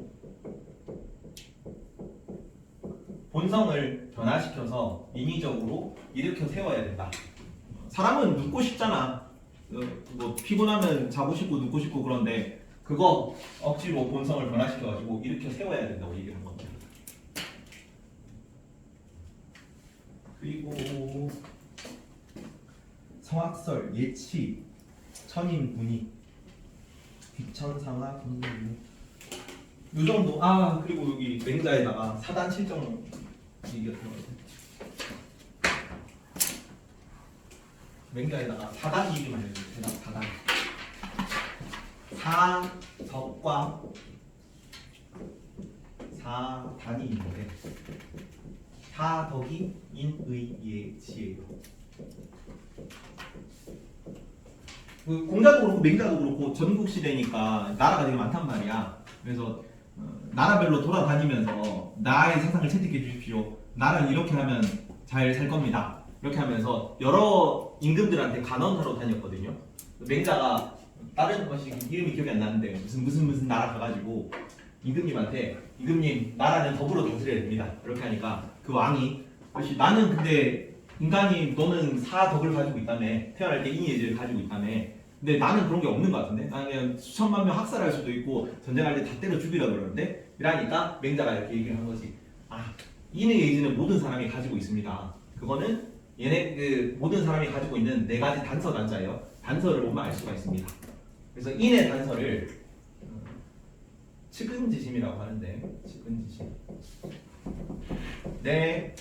본성을 변화시켜서 인위적으로 일으켜 세워야 된다. 사람은 눕고 싶잖아. 뭐 피곤하면 자고 싶고 눕고 싶고 그런데 그거 억지로 본성을 변화시켜가지고 일으켜 세워야 된다고 얘기를 한 겁니다. 그리고 성악설, 예치, 천인, 분이, 귀천상하, 분이 요 정도. 그리고 여기 맹자에다가 사단 칠정 얘기가 들어가요. 맹자에다가 사단 얘기만 해요. 사단. 사덕과 사단이 있는데 사덕이 인의예지예요. 그 공자도 그렇고 맹자도 그렇고 전국 시대니까 나라가 되게 많단 말이야. 그래서 나라별로 돌아다니면서 나의 사상을 채택해 주십시오. 나는 이렇게 하면 잘 살 겁니다. 이렇게 하면서 여러 임금들한테 간언하러 다녔거든요. 맹자가 다른 것이 이름이 기억이 안 나는데 무슨 나라 가가지고 임금님한테 임금님 나라는 덕으로 다스려야 됩니다. 이렇게 하니까 그 왕이 역시 나는 근데 인간이 너는 사덕을 가지고 있다며 태어날 때 인의예지를 가지고 있다며 근데 나는 그런 게 없는 것 같은데 나는 그냥 수천만 명 학살할 수도 있고 전쟁할 때 다 때려 죽이라 그러는데 이러니까 맹자가 이렇게 얘기를 한 거지. 인의예지는 모든 사람이 가지고 있습니다. 그거는 얘네 그 모든 사람이 가지고 있는 네 가지 단서 단자예요. 단서를 보면 알 수가 있습니다. 그래서 인의 단서를 측은지심이라고 하는데 측은지심. 네.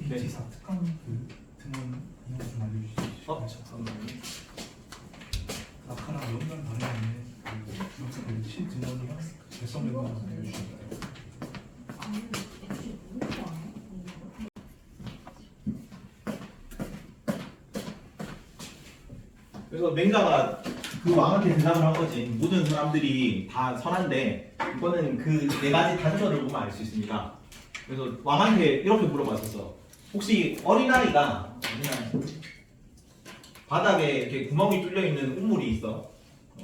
일지사 특강 그 등원 이런 좀 알려주시죠. 잠깐만요. 낙하랑 연관 다르는데 그 영상 그 신등원이랑 개성 연관 좀 알려주시죠. 그래서 맹자가 그 왕한테 대답을 한 거지. 모든 사람들이 다 선한데 이거는 그 네 가지 단서를 보면 알 수 있습니다. 그래서 왕한테 이렇게 물어봤었어. 혹시 어린아이가 바닥에 이렇게 구멍이 뚫려 있는 우물이 있어.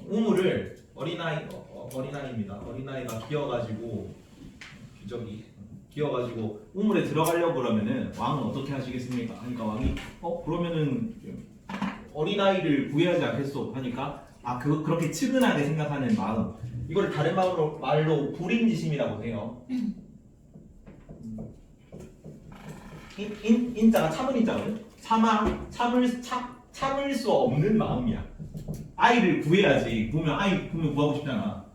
우물을 어린아이입니다. 어린아이가 기어가지고 기어가지고 우물에 들어가려고 그러면은 왕은 어떻게 하시겠습니까? 하니까 왕이 그러면은 어린아이를 구해야지 않겠소? 하니까 그렇게 측은하게 생각하는 마음, 이걸 다른 말로 불인지심이라고 해요. 인자가 참은 인자거든. 참을 수 없는 마음이야. 아이를 구해야지. 보면 구하고 싶잖아.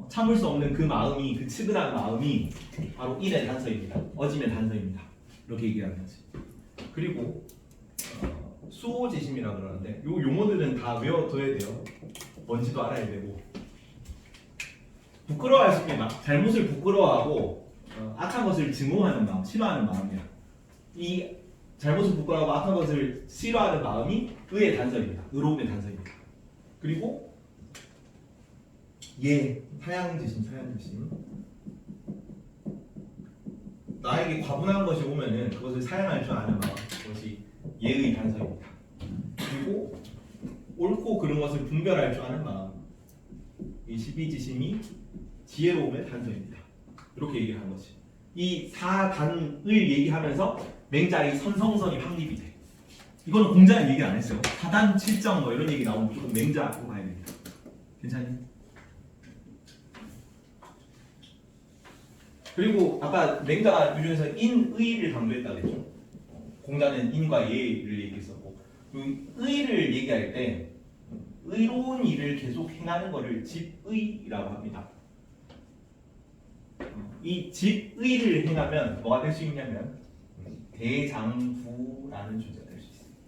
참을 수 없는 그 마음이, 그 측은한 마음이 바로 인의 단서입니다. 어짐의 단서입니다. 이렇게 얘기하는 거지. 그리고 수호지심이라고 그러는데 요 용어들은 다 외워둬야 돼요. 뭔지도 알아야 되고. 부끄러워할 수 있습니다. 잘못을 부끄러워하고 악한 것을 증오하는 마음, 싫어하는 마음이야. 이 잘못을 부끄러워하고 악한 것을 싫어하는 마음이 의의 단서입니다. 의로움의 단서입니다. 그리고 사양지심. 나에게 과분한 것이 오면은 그것을 사양할 줄 아는 마음, 그것이 예의 단서입니다. 그리고 옳고 그른 것을 분별할 줄 아는 마음, 이 십이지심이 지혜로움의 단서입니다. 이렇게 얘기를 한 거지. 이 사단을 얘기하면서 맹자의 선성선이 확립이 돼. 이거는 공자는 얘기 안 했어요. 사단, 칠정 뭐 이런 얘기 나오면 무조건 맹자로 가야 됩니다. 괜찮니? 그리고 아까 맹자가 이 중에서 인의를 강조했다고 했죠. 공자는 인과 예를 얘기했었고, 의를 얘기할 때 의로운 일을 계속 행하는 것을 집의라고 합니다. 이 집의를 행하면 뭐가 될 수 있냐면 대장부라는 존재가 될 수 있습니다.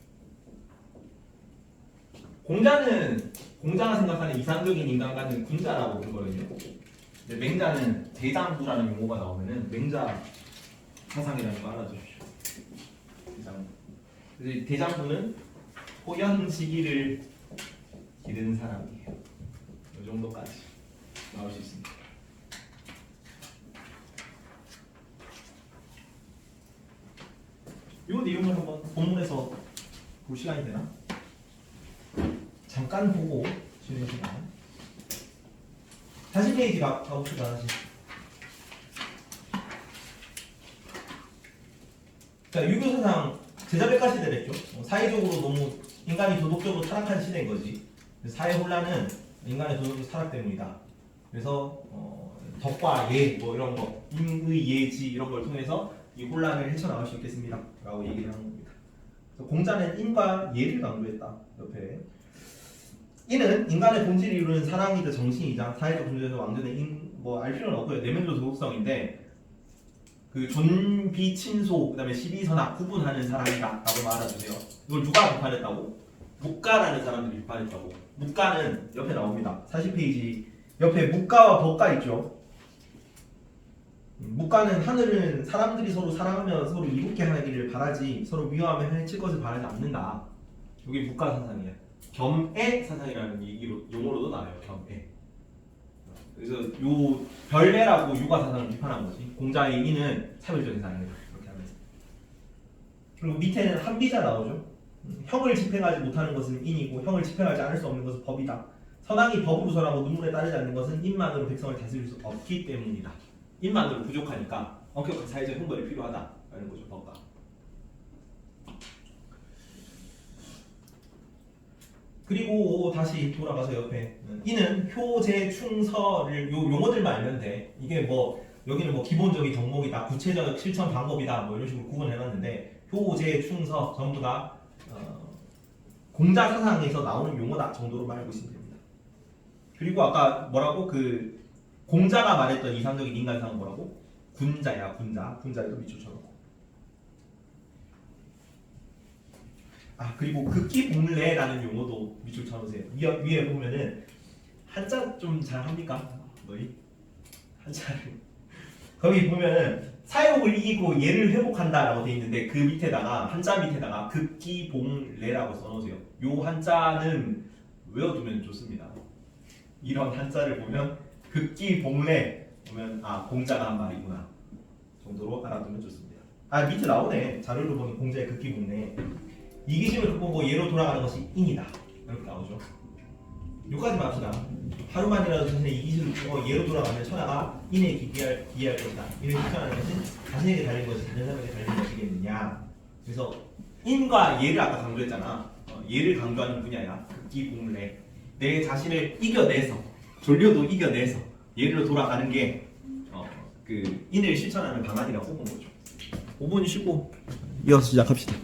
공자가 생각하는 이상적인 인간관은 군자라고 부르거든요. 근데 맹자는 대장부라는 용어가 나오면은 맹자 사상이라는 거 알아두십시오. 대장부. 대장부는 호연 시기를 이런 사람이에요. 이 정도까지 나올 수 있습니다. 요 내용을 한번 본문에서 볼 시간이 되나? 잠깐 보고 쉬는 시간. 40페이지 가봅시다. 다시. 자, 유교사상 제자백가 시대랬죠. 사회적으로 너무 인간이 도덕적으로 타락한 시대인 거지. 사회 혼란은 인간의 도덕적 타락 때문이다. 그래서 덕과 예, 뭐 이런 거, 인의 예지 이런 걸 통해서 이 혼란을 헤쳐나갈 수 있겠습니다.라고 얘기를 하는 겁니다. 그래서 공자는 인과 예를 강조했다. 옆에 이는 인간의 본질이 이루는 사랑이자 정신이자 사회적 존재에서 완전히 알 필요는 없고요. 내면적 도덕성인데 그 존비친소 그다음에 시비선악 구분하는 사람이다라고 말해주세요. 이걸 누가 비판했다고? 묵가라는 사람들이 비판했다고. 묵가는 옆에 나옵니다. 40페이지 옆에 묵가와 법가 있죠. 묵가는 하늘은 사람들이 서로 사랑하며 서로 이롭게 하기를 바라지 서로 미워하며 해칠 것을 바라지 않는다. 이게 묵가 사상이에요. 겸애 사상이라는 얘기로 용어로도 나와요. 겸애. 그래서 요 별매라고 유가 사상을 비판한 거지. 공자의 이는 차별적인 사상이다. 이렇게 하면서. 그리고 밑에는 한비자 나오죠. 형을 집행하지 못하는 것은 인이고 형을 집행하지 않을 수 없는 것은 법이다. 선왕이 법으로 설하고 눈물에 따르지 않는 것은 인만으로 백성을 다스릴 수 없기 때문이다. 인만으로 부족하니까 엄격한 사회적 형벌이 필요하다라는 거죠. 법가. 그리고 다시 돌아가서 옆에 이는 효제충서를 요 용어들만 알면 돼. 이게 여기는 기본적인 덕목이다, 구체적 실천 방법이다, 이런 식으로 구분해놨는데 효제충서 전부 다 공자 사상에서 나오는 용어다 정도로만 알고 있으면 됩니다. 그리고 아까 뭐라고 공자가 말했던 이상적인 인간상은 뭐라고? 군자야, 군자. 군자에도 밑줄 쳐놓고. 그리고 극기봉래라는 용어도 밑줄 쳐놓으세요. 위에 보면은 한자 좀 잘 합니까? 너희? 한자를 거기 보면은 사욕을 이기고 예를 회복한다라고 돼 있는데 그 밑에다가 한자 밑에다가 극기봉래라고 써놓으세요. 요 한자는 외워두면 좋습니다. 이런 한자를 보면 극기봉래 보면 공자가 한 말이구나 정도로 알아두면 좋습니다. 밑에 나오네. 자료를 보니 공자의 극기봉래. 이기심을 극복하고 예로 돌아가는 것이 인이다. 이렇게 나오죠. 여기까지만 합시다. 하루만이라도 자신의 이기심을 극복하고 예로 돌아가면 천하가 인에 기이할 것이다. 이를 실천하는 것은 자신에게 달린 것이 다른 사람에게 달린 것이겠느냐. 그래서 인과 예를 아까 강조했잖아. 예를 강조하는 분야야. 극기봉래. 내 자신을 이겨내서 졸려도 이겨내서 예로 돌아가는 게 그 인을 실천하는 방안이라고 본 거죠. 5분 쉬고 이어서 시작합시다.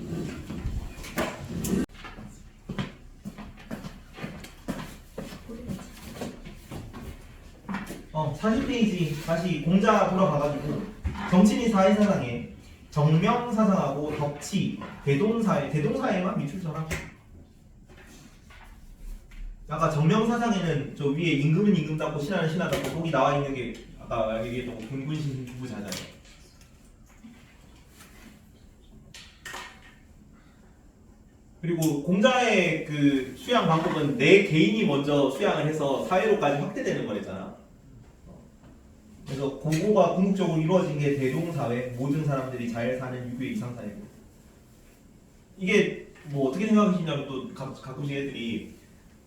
40페이지 다시 공자 돌아가가지고 정치인 사회사상에 정명사상하고 덕치, 대동사회만 밑줄 쳐라. 아까 정명사상에는 저 위에 임금은 임금답고 신하는 신하답고 거기 나와 있는 게 아까 얘기했던 군군신 주부자잖아요. 그리고 공자의 그 수양 방법은 내 개인이 먼저 수양을 해서 사회로까지 확대되는 거랬잖아. 그래서 고고가 궁극적으로 이루어진 게 대동사회, 모든 사람들이 잘 사는 유교의 이상사회고. 이게 어떻게 생각하시냐면 또 가끔씩 애들이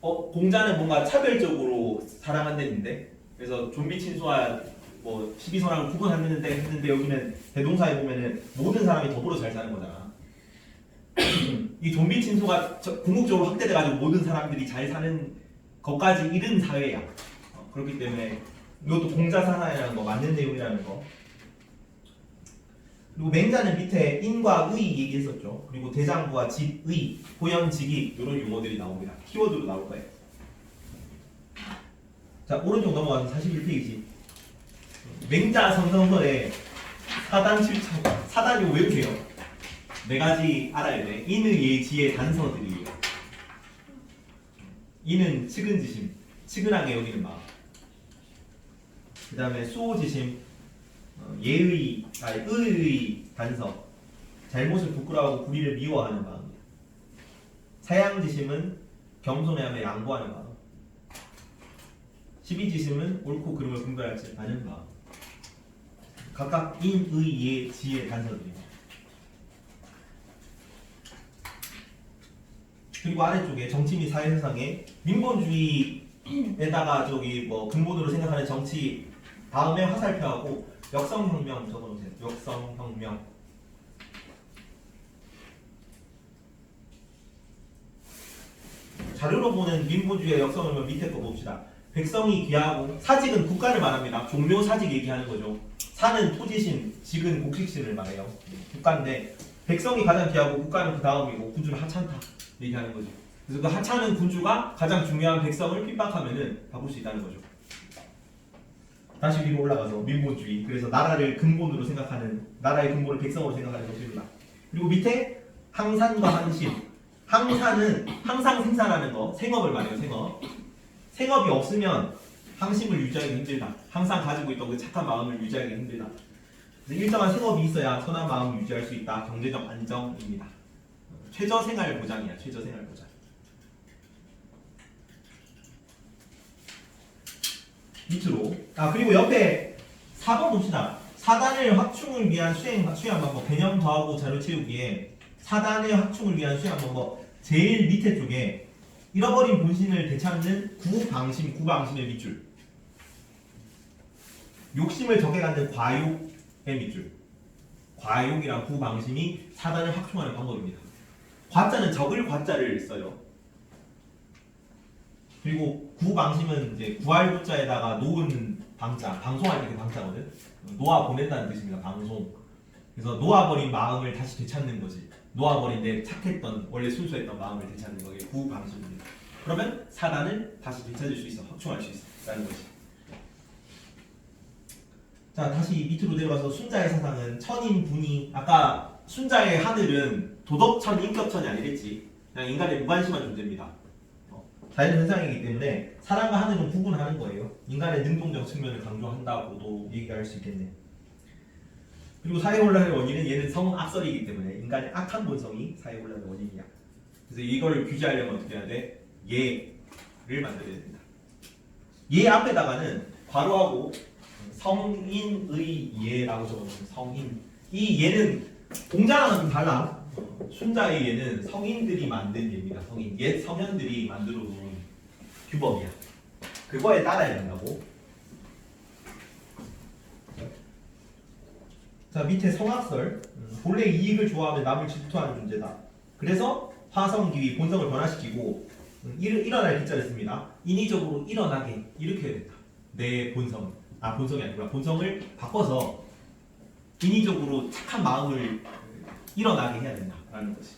공자는 뭔가 차별적으로 사랑한다는데 그래서 좀비친소와 시비선악을 구분하는데 했는데 여기는 대동사회 보면은 모든 사람이 더불어 잘 사는 거잖아. 이 좀비친소가 궁극적으로 확대돼가지고 모든 사람들이 잘 사는 것까지 이른 사회야. 그렇기 때문에 이것도 공자 사상이라는 거 맞는 내용이라는 거. 그리고 맹자는 밑에 인과 의 얘기했었죠. 그리고 대장부와 직의, 호연직이 이런 용어들이 나옵니다. 키워드로 나올 거예요. 자, 오른쪽 넘어가서 41페이지. 맹자 성성설에 사단 7천. 사단 이거 외우세요. 4가지 알아야 돼. 인의 예지의 단서들이에요. 인은 측은지심, 측은하게 여기는 마음. 그 다음에 수호지심, 의의 단서, 잘못을 부끄러워하고 불의를 미워하는 마음. 사양지심은 겸손해하며 양보하는 마음. 12지심은 옳고 그름을 분별할지 아는 바. 각각 인, 의, 예, 지의 단서들입니다. 그리고 아래쪽에 정치 및 사회 세상에 민본주의에다가 저기 뭐 근본으로 생각하는 정치 다음에 화살표하고 역성혁명 적어놓으세요. 역성혁명. 자료로 보는 민본주의의 역성혁명 밑에 거 봅시다. 백성이 귀하고 사직은 국가를 말합니다. 종묘 사직 얘기하는 거죠. 사는 토지신, 직은 곡식신을 말해요. 국가인데 백성이 가장 귀하고 국가는 그 다음이고 군주는 하찮다 얘기하는 거죠. 그래서 그 하찮은 군주가 가장 중요한 백성을 핍박하면은 바꿀 수 있다는 거죠. 다시 위로 올라가서 민본주의. 그래서 나라를 근본으로 생각하는, 나라의 근본을 백성으로 생각하는 것입니다. 그리고 밑에 항산과 항신. 항산은 항상 생산하는 거, 생업을 말해요. 생업. 생업이 없으면 항심을 유지하기 힘들다. 항상 가지고 있던 그 착한 마음을 유지하기 힘들다. 그래서 일정한 생업이 있어야 선한 마음을 유지할 수 있다. 경제적 안정입니다. 최저 생활 보장이야. 최저 생활 보장. 밑으로. 그리고 옆에 4번 봅시다. 사단의 확충을 위한 수행 방법. 개념 더하고 자료 채우기에 사단의 확충을 위한 수행 방법. 제일 밑에 쪽에 잃어버린 본신을 되찾는 구방심의 밑줄. 욕심을 적게 갖는 과욕의 밑줄. 과욕이랑 구방심이 사단을 확충하는 방법입니다. 과자는 적을 과자를 써요. 그리고 구방심은 이제 구할 구자에다가 놓은 방자, 방송할 때 그 방자거든. 놓아 보낸다는 뜻입니다. 방송. 그래서 놓아버린 마음을 다시 되찾는 거지. 놓아버린 내 착했던 원래 순수했던 마음을 되찾는 거게 구방심입니다. 그러면 사단을 다시 되찾을 수 있어, 확충할 수 있다는 거지. 자, 다시 밑으로 내려가서 순자의 사상은 천인 분이. 아까 순자의 하늘은 도덕천, 인격천이 아니랬지. 그냥 인간의 무관심한 존재입니다. 자연 현상이기 때문에 사랑과 하늘은 구분하는 거예요. 인간의 능동적 측면을 강조한다고도 얘기할 수 있겠네. 그리고 사회혼란의 원인은 얘는 성악설이기 때문에 인간의 악한 본성이 사회혼란의 원인이야. 그래서 이걸 규제하려면 어떻게 해야 돼? 예를 만들어야 됩니다. 예 앞에다가는 괄호하고 성인의 예라고 적어놓으면 성인. 이 예는 공자랑은 좀 달라. 순자의 예는 성인들이 만든 예입니다. 성인. 옛 성현들이 만들어 놓은 규범이야. 그거에 따라야 된다고. 자, 밑에 성악설. 본래 이익을 좋아하면 남을 질투하는 존재다. 그래서 화성기위 본성을 변화시키고 일어날 기자를 씁니다. 인위적으로 일어나게 이렇게 해야 된다. 내 본성. 본성이 아니구나. 본성을 바꿔서 인위적으로 착한 마음을 일어나게 해야 된다라는 것이.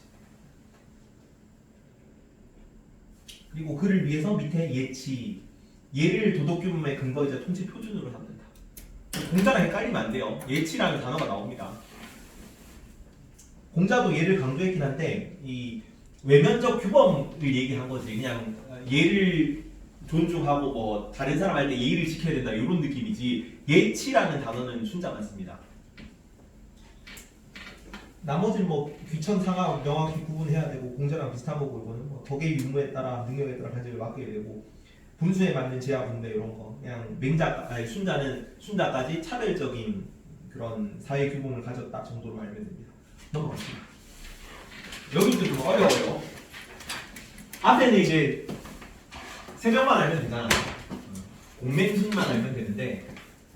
그리고 그를 위해서 밑에 예치. 예를 도덕규범의 근거이자 통치 표준으로 삼는다. 공자랑 헷갈리면 안 돼요. 예치라는 단어가 나옵니다. 공자도 예를 강조했긴 한데 이 외면적 규범을 얘기한 거지. 그냥 예를 존중하고 뭐 다른 사람 할 때 예의를 지켜야 된다 이런 느낌이지. 예치라는 단어는 순자만 씁니다. 나머지는 뭐 귀천 상하 명확히 구분해야 되고 공자랑 비슷한 거고 이거는 뭐 덕의 유무에 따라 능력에 따라 간접을 맡게 되고 분수에 맞는 제야 분배 이런 거. 그냥 순자는 순자까지 차별적인 그런 사회 규범을 가졌다 정도로 알면 됩니다. 넘어갑시다. 여기부터 좀 어려워요. 앞에는 이제 세 명만 알면 되잖아. 공맹순만 알면 되는데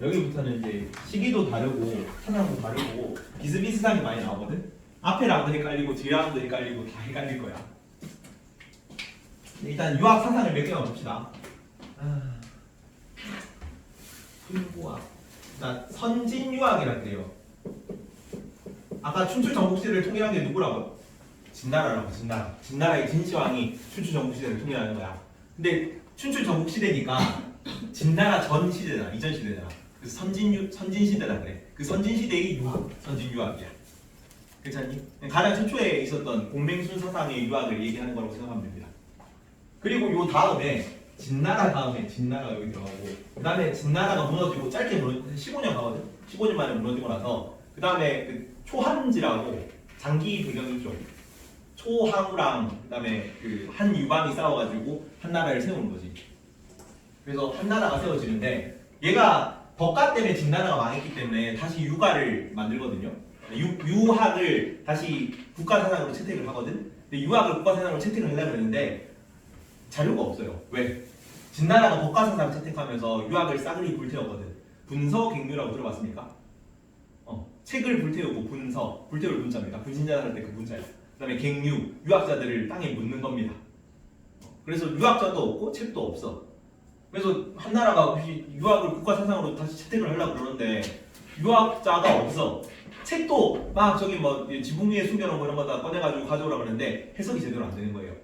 여기부터는 이제 시기도 다르고 사상도 다르고 비슷비슷한 게 많이 나오거든. 앞에랑도 헷갈리고 뒤랑도 헷갈리고 다 헷갈릴 거야. 일단 유학 사상을 몇 개만 봅시다. 훌구학. 일단 선진유학이라 그래요. 아까 춘추 전국시대를 통일한 게 누구라고요? 진나라라고. 진나라의 진시황이 춘추 전국시대를 통일하는 거야. 근데 춘추 전국시대니까 진나라 전 시대다, 이전 시대다. 그래서 선진시대다 그래. 그 선진시대의 유학, 선진유학이야. 괜찮니? 가장 최초에 있었던 공맹순 사상의 유학을 얘기하는 거라고 생각하면 됩니다. 그리고 요 다음에 진나라 다음에 진나라가 여기 들어가고 그 다음에 진나라가 무너지고 짧게 15년 가거든. 15년 만에 무너지고 나서 그 다음에 그 초한지라고 장기 배경이죠. 초항우랑 그 다음에 그 한 유방이 싸워가지고 한 나라를 세우는 거지. 그래서 한나라가 세워지는데 얘가 덕가 때문에 진나라가 망했기 때문에 다시 유가를 만들거든요. 유학을 다시 국가사상으로 채택을 하거든. 근데 유학을 국가사상으로 채택을 하려고 했는데 자료가 없어요. 왜? 진나라가 덕가사상 채택하면서 유학을 싸그리 불태웠거든. 분서갱유라고 들어봤습니까? 책을 불태우고 불태울 문자입니다. 분신자 할 때 그 문자예요. 그 다음에 갱유, 유학자들을 땅에 묻는 겁니다. 그래서 유학자도 없고 책도 없어. 그래서 한나라가 유학을 국가사상으로 다시 채택을 하려고 그러는데 유학자가 없어. 책도 막 저기 뭐 지붕 위에 숨겨놓은 거 이런 거 다 꺼내가지고 가져오라 그러는데 해석이 제대로 안 되는 거예요.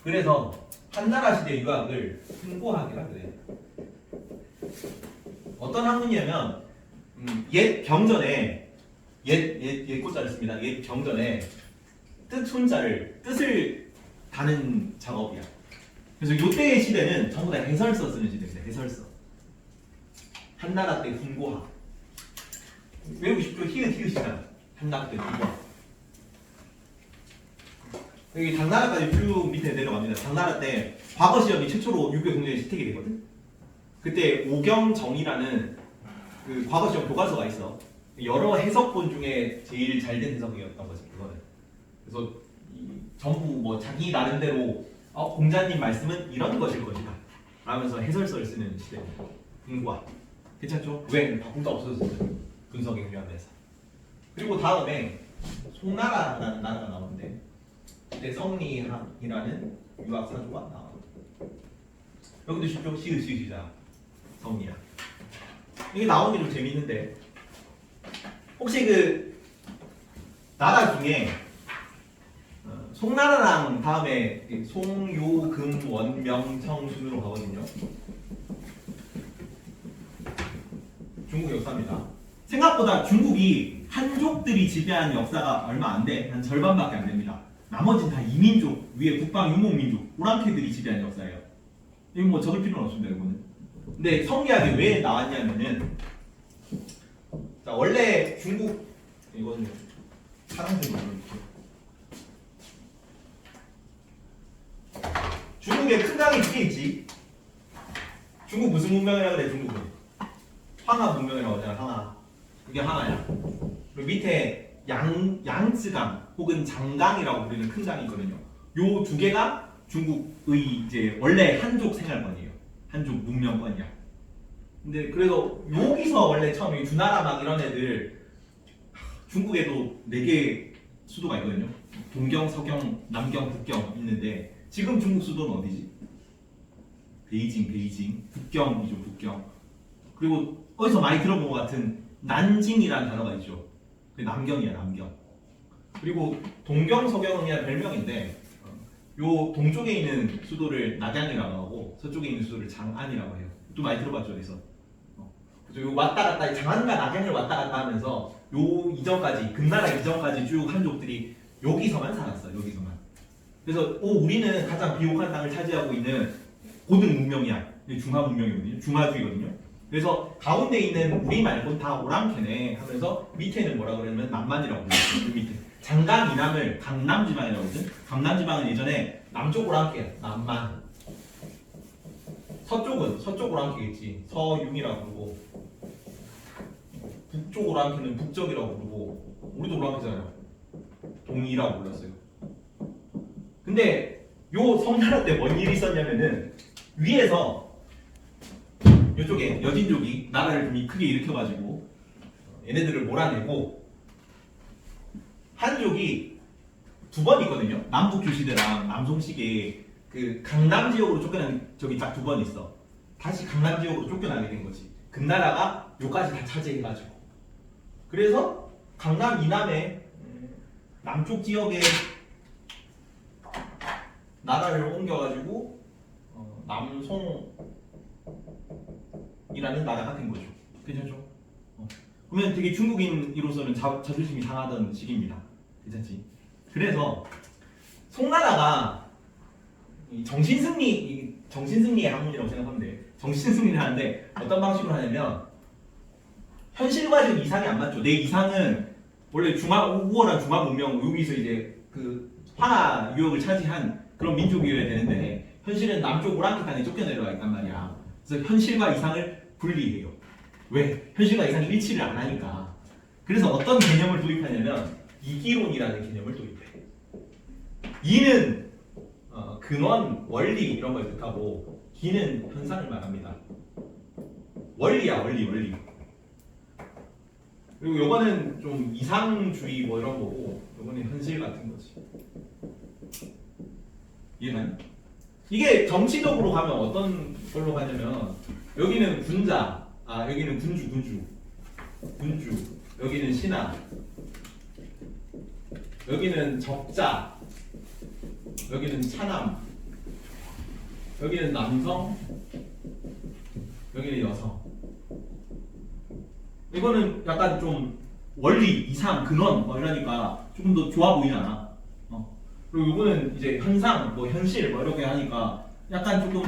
그래서 한나라 시대 유학을 흥고학이라 그래요. 어떤 학문이냐면 옛 병전에 옛 꽃자를 씁니다. 옛 병전에 뜻을 다는 작업이야. 그래서 요때의 시대는 전부 다 해설서 쓰는 시대입니다. 해설서. 한나라 때 흥고학. 외우고 싶죠? 히읗이잖아. 한나라 때 흥고학. 여기 당나라까지 쭉 밑에 내려갑니다. 당나라 때 과거 시험이 최초로 유교 경전에 채택이 되거든. 그때 오경정이라는 그 과거 시험 교과서가 있어. 여러 해석본 중에 제일 잘된 해석이었던 거지 그거는. 그래서 전부 뭐 자기 나름대로 공자님 말씀은 이런 것일 것이다 라면서 해설서를 쓰는 시대입니다. 흥고학. 괜찮죠? 왜? 바꿀 데 없어졌어요. 분서갱유하면서. 그리고 다음에 송나라라는 나라가 나오는데 그때 성리학이라는 유학 사조가 나와요. 여기도 쉽죠? 시읒시읒이자 성리학. 이게 나오는 게 좀 재밌는데 혹시 그 나라 중에 송나라랑 다음에 송요금 원명청 순으로 가거든요. 중국 역사입니다. 생각보다 중국이 한족들이 지배한 역사가 얼마 안 돼. 한 절반밖에 안 됩니다. 나머지는 다 이민족, 위에 북방 유목민족, 오랑캐들이 지배한 역사예요. 이거 뭐 적을 필요는 없습니다, 이거는. 근데 성리학이 왜 나왔냐면은 자, 원래 중국 이거는 파란색으로 이렇게 중국에 큰 강이 두 개 있지. 중국 무슨 문명이라고 그래? 중국은 황하 문명이라고 하잖아. 황하. 그게 하나야. 그리고 밑에 양쯔강 혹은 장강이라고 부르는 큰 강이 있거든요. 요 두 개가 중국의 이제 원래 한족 생활권이에요. 한족 문명권이야. 근데 그래서 여기서 원래 처음에 주나라 막 이런 애들 중국에도 4개 수도가 있거든요. 동경, 서경, 남경, 북경 있는데 지금 중국 수도는 어디지? 베이징, 북경이죠, 북경. 그리고 어디서 많이 들어본 것 같은 난징이라는 단어가 있죠. 그게 남경이야, 남경. 그리고 동경, 서경이란 별명인데 요 동쪽에 있는 수도를 낙양이라고 하고 서쪽에 있는 수도를 장안이라고 해요. 또 많이 들어봤죠, 어디서? 요 왔다 갔다 장안과 낙양을 왔다 갔다 하면서 요 이전까지 금나라 이전까지 쭉 한족들이 여기서만 살았어. 여기서만. 그래서 우리는 가장 비옥한 땅을 차지하고 있는 고등 문명이야. 중화 문명이거든요. 중화주의거든요. 그래서 가운데 있는 우리 말고는 다 오랑캐네 하면서 밑에는 뭐라 그러냐면 남만이라고 불러요. 그 밑에 장강 이남을 강남지방이라고 하거든. 강남지방은 예전에 남쪽 오랑캐야. 남만. 서쪽은 서쪽 오랑캐겠지. 서융이라고 부르고 북쪽 오랑캐는 북적이라고 부르고 우리도 오랑캐잖아요. 동이라고 불렀어요. 근데 요 성나라 때 뭔 일이 있었냐면은 위에서 이쪽에 여진족이 나라를 좀 크게 일으켜가지고 얘네들을 몰아내고 한족이 2번 있거든요. 남북주시대랑 남송시계 그 강남 지역으로 쫓겨난 적이 딱 2번 있어. 다시 강남 지역으로 쫓겨나게 된 거지. 금나라가 요까지 다 차지해가지고. 그래서 강남 이남에 남쪽 지역에 나라를 옮겨가지고 남송이라는 나라가 된 거죠. 괜찮죠? 그러면 되게 중국인으로서는 자존심이 상하던 시기입니다. 괜찮지? 그래서 송나라가 정신승리의 학문이라고 생각하면 돼. 정신승리를 하는데 어떤 방식으로 하냐면 현실과 지금 이상이 안 맞죠. 내 이상은 원래 우월한 중화 문명 여기서 이제 그 황하 유역을 차지한 그런 민족이어야 되는데 현실은 남쪽 오랑캐 땅에 쫓겨내려가 있단 말이야. 그래서 현실과 이상을 분리해요. 왜? 현실과 이상이 일치를 안 하니까. 그래서 어떤 개념을 도입하냐면 이기론이라는 개념을 도입해. 이는 근원, 원리 이런 걸 뜻하고 기는 현상을 말합니다. 원리야, 원리. 그리고 요거는 좀 이상주의 뭐 이런 거고, 요거는 현실 같은 거지. 이해나요? 이게 정치적으로 가면 어떤 걸로 가냐면 여기는 군자, 여기는 군주, 여기는 신하, 여기는 적자, 여기는 차남, 여기는 남성, 여기는 여성. 이거는 약간 좀 원리, 이상, 근원 뭐 이러니까 조금 더 좋아 보이잖아. 그리고 이거는 이제 현상, 뭐 현실 뭐 이렇게 하니까 약간 조금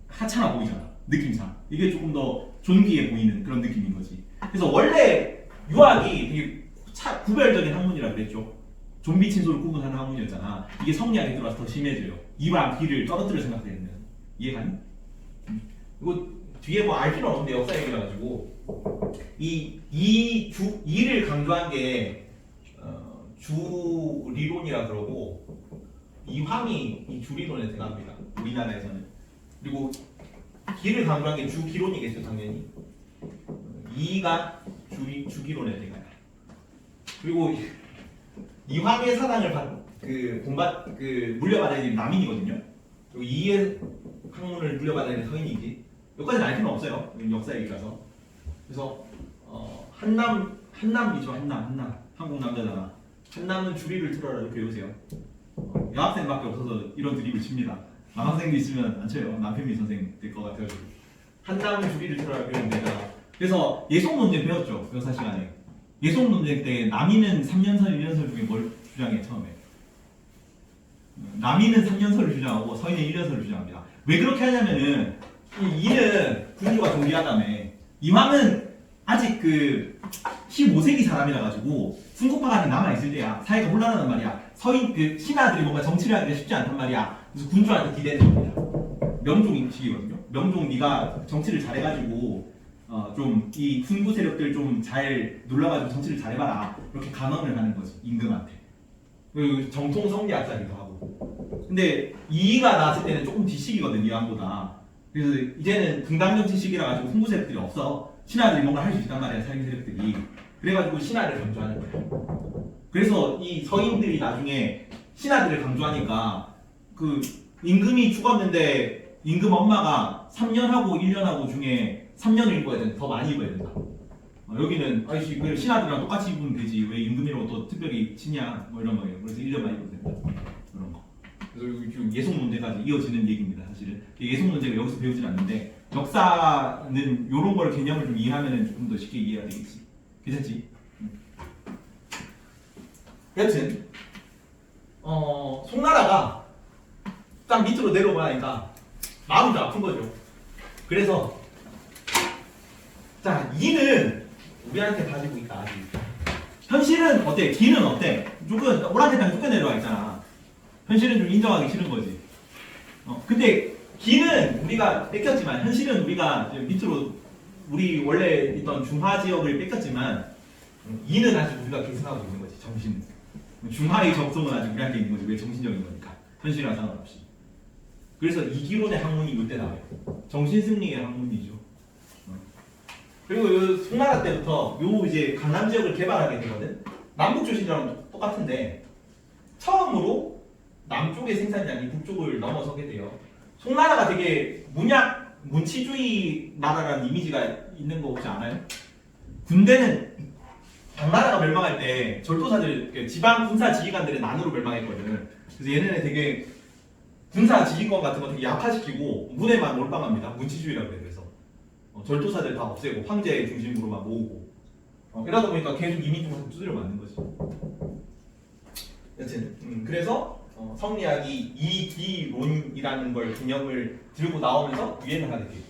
하찮아 보이잖아. 느낌상. 이게 조금 더 존귀해 보이는 그런 느낌인 거지. 그래서 원래 유학이 되게 구별적인 학문이라 그랬죠. 좀비 친소를 구분하는 학문이었잖아. 이게 성리학에 들어와서 더 심해져요. 이와 비를 떨어뜨려 생각되는. 이해가니? 이거 뒤에 뭐 알 필요 없는데 역사 얘기라 가지고 이를 강조한 게 주리론이라 그러고 이황이 이 주리론에 들어갑니다. 우리나라에서는. 그리고 기를 강조한 게 주기론이겠죠, 당연히. 이가 주기론에 들어가요. 그리고 이황의 사당을 물려받아야 되는 남인이거든요. 그리고 이의 학문을 물려받아야 되는 서인이지. 여기까지는 알 필요는 없어요. 역사 얘기라서. 그래서 한남이죠. 한남. 한국 남자잖아. 한남은 주리를 틀어라 이렇게 외우세요. 여학생밖에 없어서 이런 드립을 칩니다. 남학생도 있으면 안 쳐요. 남편미 선생 될 것 같아가지고. 한남은 주리를 틀어라 배우면 되잖아. 그래서 예속 논쟁 배웠죠. 역사 시간에. 예속 논쟁 때 남이는 3년설, 1년설 중에 뭘 주장해 처음에? 남이는 3년설을 주장하고 서인은 1년설을 주장합니다. 왜 그렇게 하냐면은 이는 군주가 존귀하다며. 이황은 아직 15세기 사람이라 가지고 순국파가 남아 있을 때야. 사회가 혼란하단 말이야. 신하들이 뭔가 정치를 하기가 쉽지 않단 말이야. 그래서 군주한테 기대는 겁니다. 명종식이거든요. 명종 네가 정치를 잘해가지고 좀 이 훈구 세력들 좀 잘 눌러가지고 정치를 잘해봐라. 이렇게 간언을 하는 거지 임금한테. 그리고 정통 성리학자기도 하고. 근데 이의가 나왔을 때는 조금 뒷시기거든 이왕보다. 그래서 이제는 분당 정치 시기라 가지고 훈구 세력들이 없어. 신하들이 뭔가 할 수 있단 말이야 사회 세력들이. 그래가지고 신하를 강조하는 거야. 그래서 이 서인들이 나중에 신하들을 강조하니까 임금이 죽었는데 임금 엄마가 3년하고 1년하고 중에 3년을 입어야 된다. 더 많이 입어야 된다. 여기는 아이씨 왜 신하들이랑 똑같이 입으면 되지 왜 임금이라고 또 특별히 치냐 뭐 이런 거예요. 그래서 1년만 입어도 된다. 그런 거. 그래서 지금 예속 논제까지 이어지는 얘기입니다. 사실은 예속 논제가 여기서 배우진 않는데 역사는 이런 걸 개념을 좀 이해하면 조금 더 쉽게 이해가 되겠지. 괜찮지? 여튼 송나라가 딱 밑으로 내려오니까 마음이 좀 아픈 거죠. 그래서 자 이는 우리한테 가지고 있다 아직. 현실은 어때? 기는 어때? 오랑캐 땅에 쫓겨 내려와 있잖아. 현실은 좀 인정하기 싫은 거지. 근데 기는 우리가 뺏겼지만 현실은 우리가 밑으로 우리 원래 있던 중화 지역을 뺏겼지만 이는 아직 우리가 계승하고 있는 거지. 정신. 중화의 적성은 아직 우리한테 있는 거지. 왜 정신적인 거니까. 현실이랑 상관없이. 그래서 이기론의 학문이 이때 나와요. 정신승리의 학문이죠. 그리고 요 송나라 때부터 요 이제 강남 지역을 개발하게 되거든. 남북 조선이랑 똑같은데 처음으로 남쪽의 생산량이 북쪽을 넘어서게 돼요. 송나라가 되게 문치주의 나라라는 이미지가 있는 거 혹시 아나요? 군대는 당나라가 멸망할 때 절도사들, 지방 군사 지휘관들의 난으로 멸망했거든. 그래서 얘네는 되게 군사 지휘권 같은 거 되게 약화시키고 문에만 몰빵합니다. 문치주의라고 해요. 그래서 절도사들 다 없애고 황제 중심으로만 모으고 이러다 보니까 계속 이민족을 두드려 맞는 거지. 여튼 그래서 성리학이 이기론이라는 걸 개념을 들고 나오면서 유행을 하게 돼요.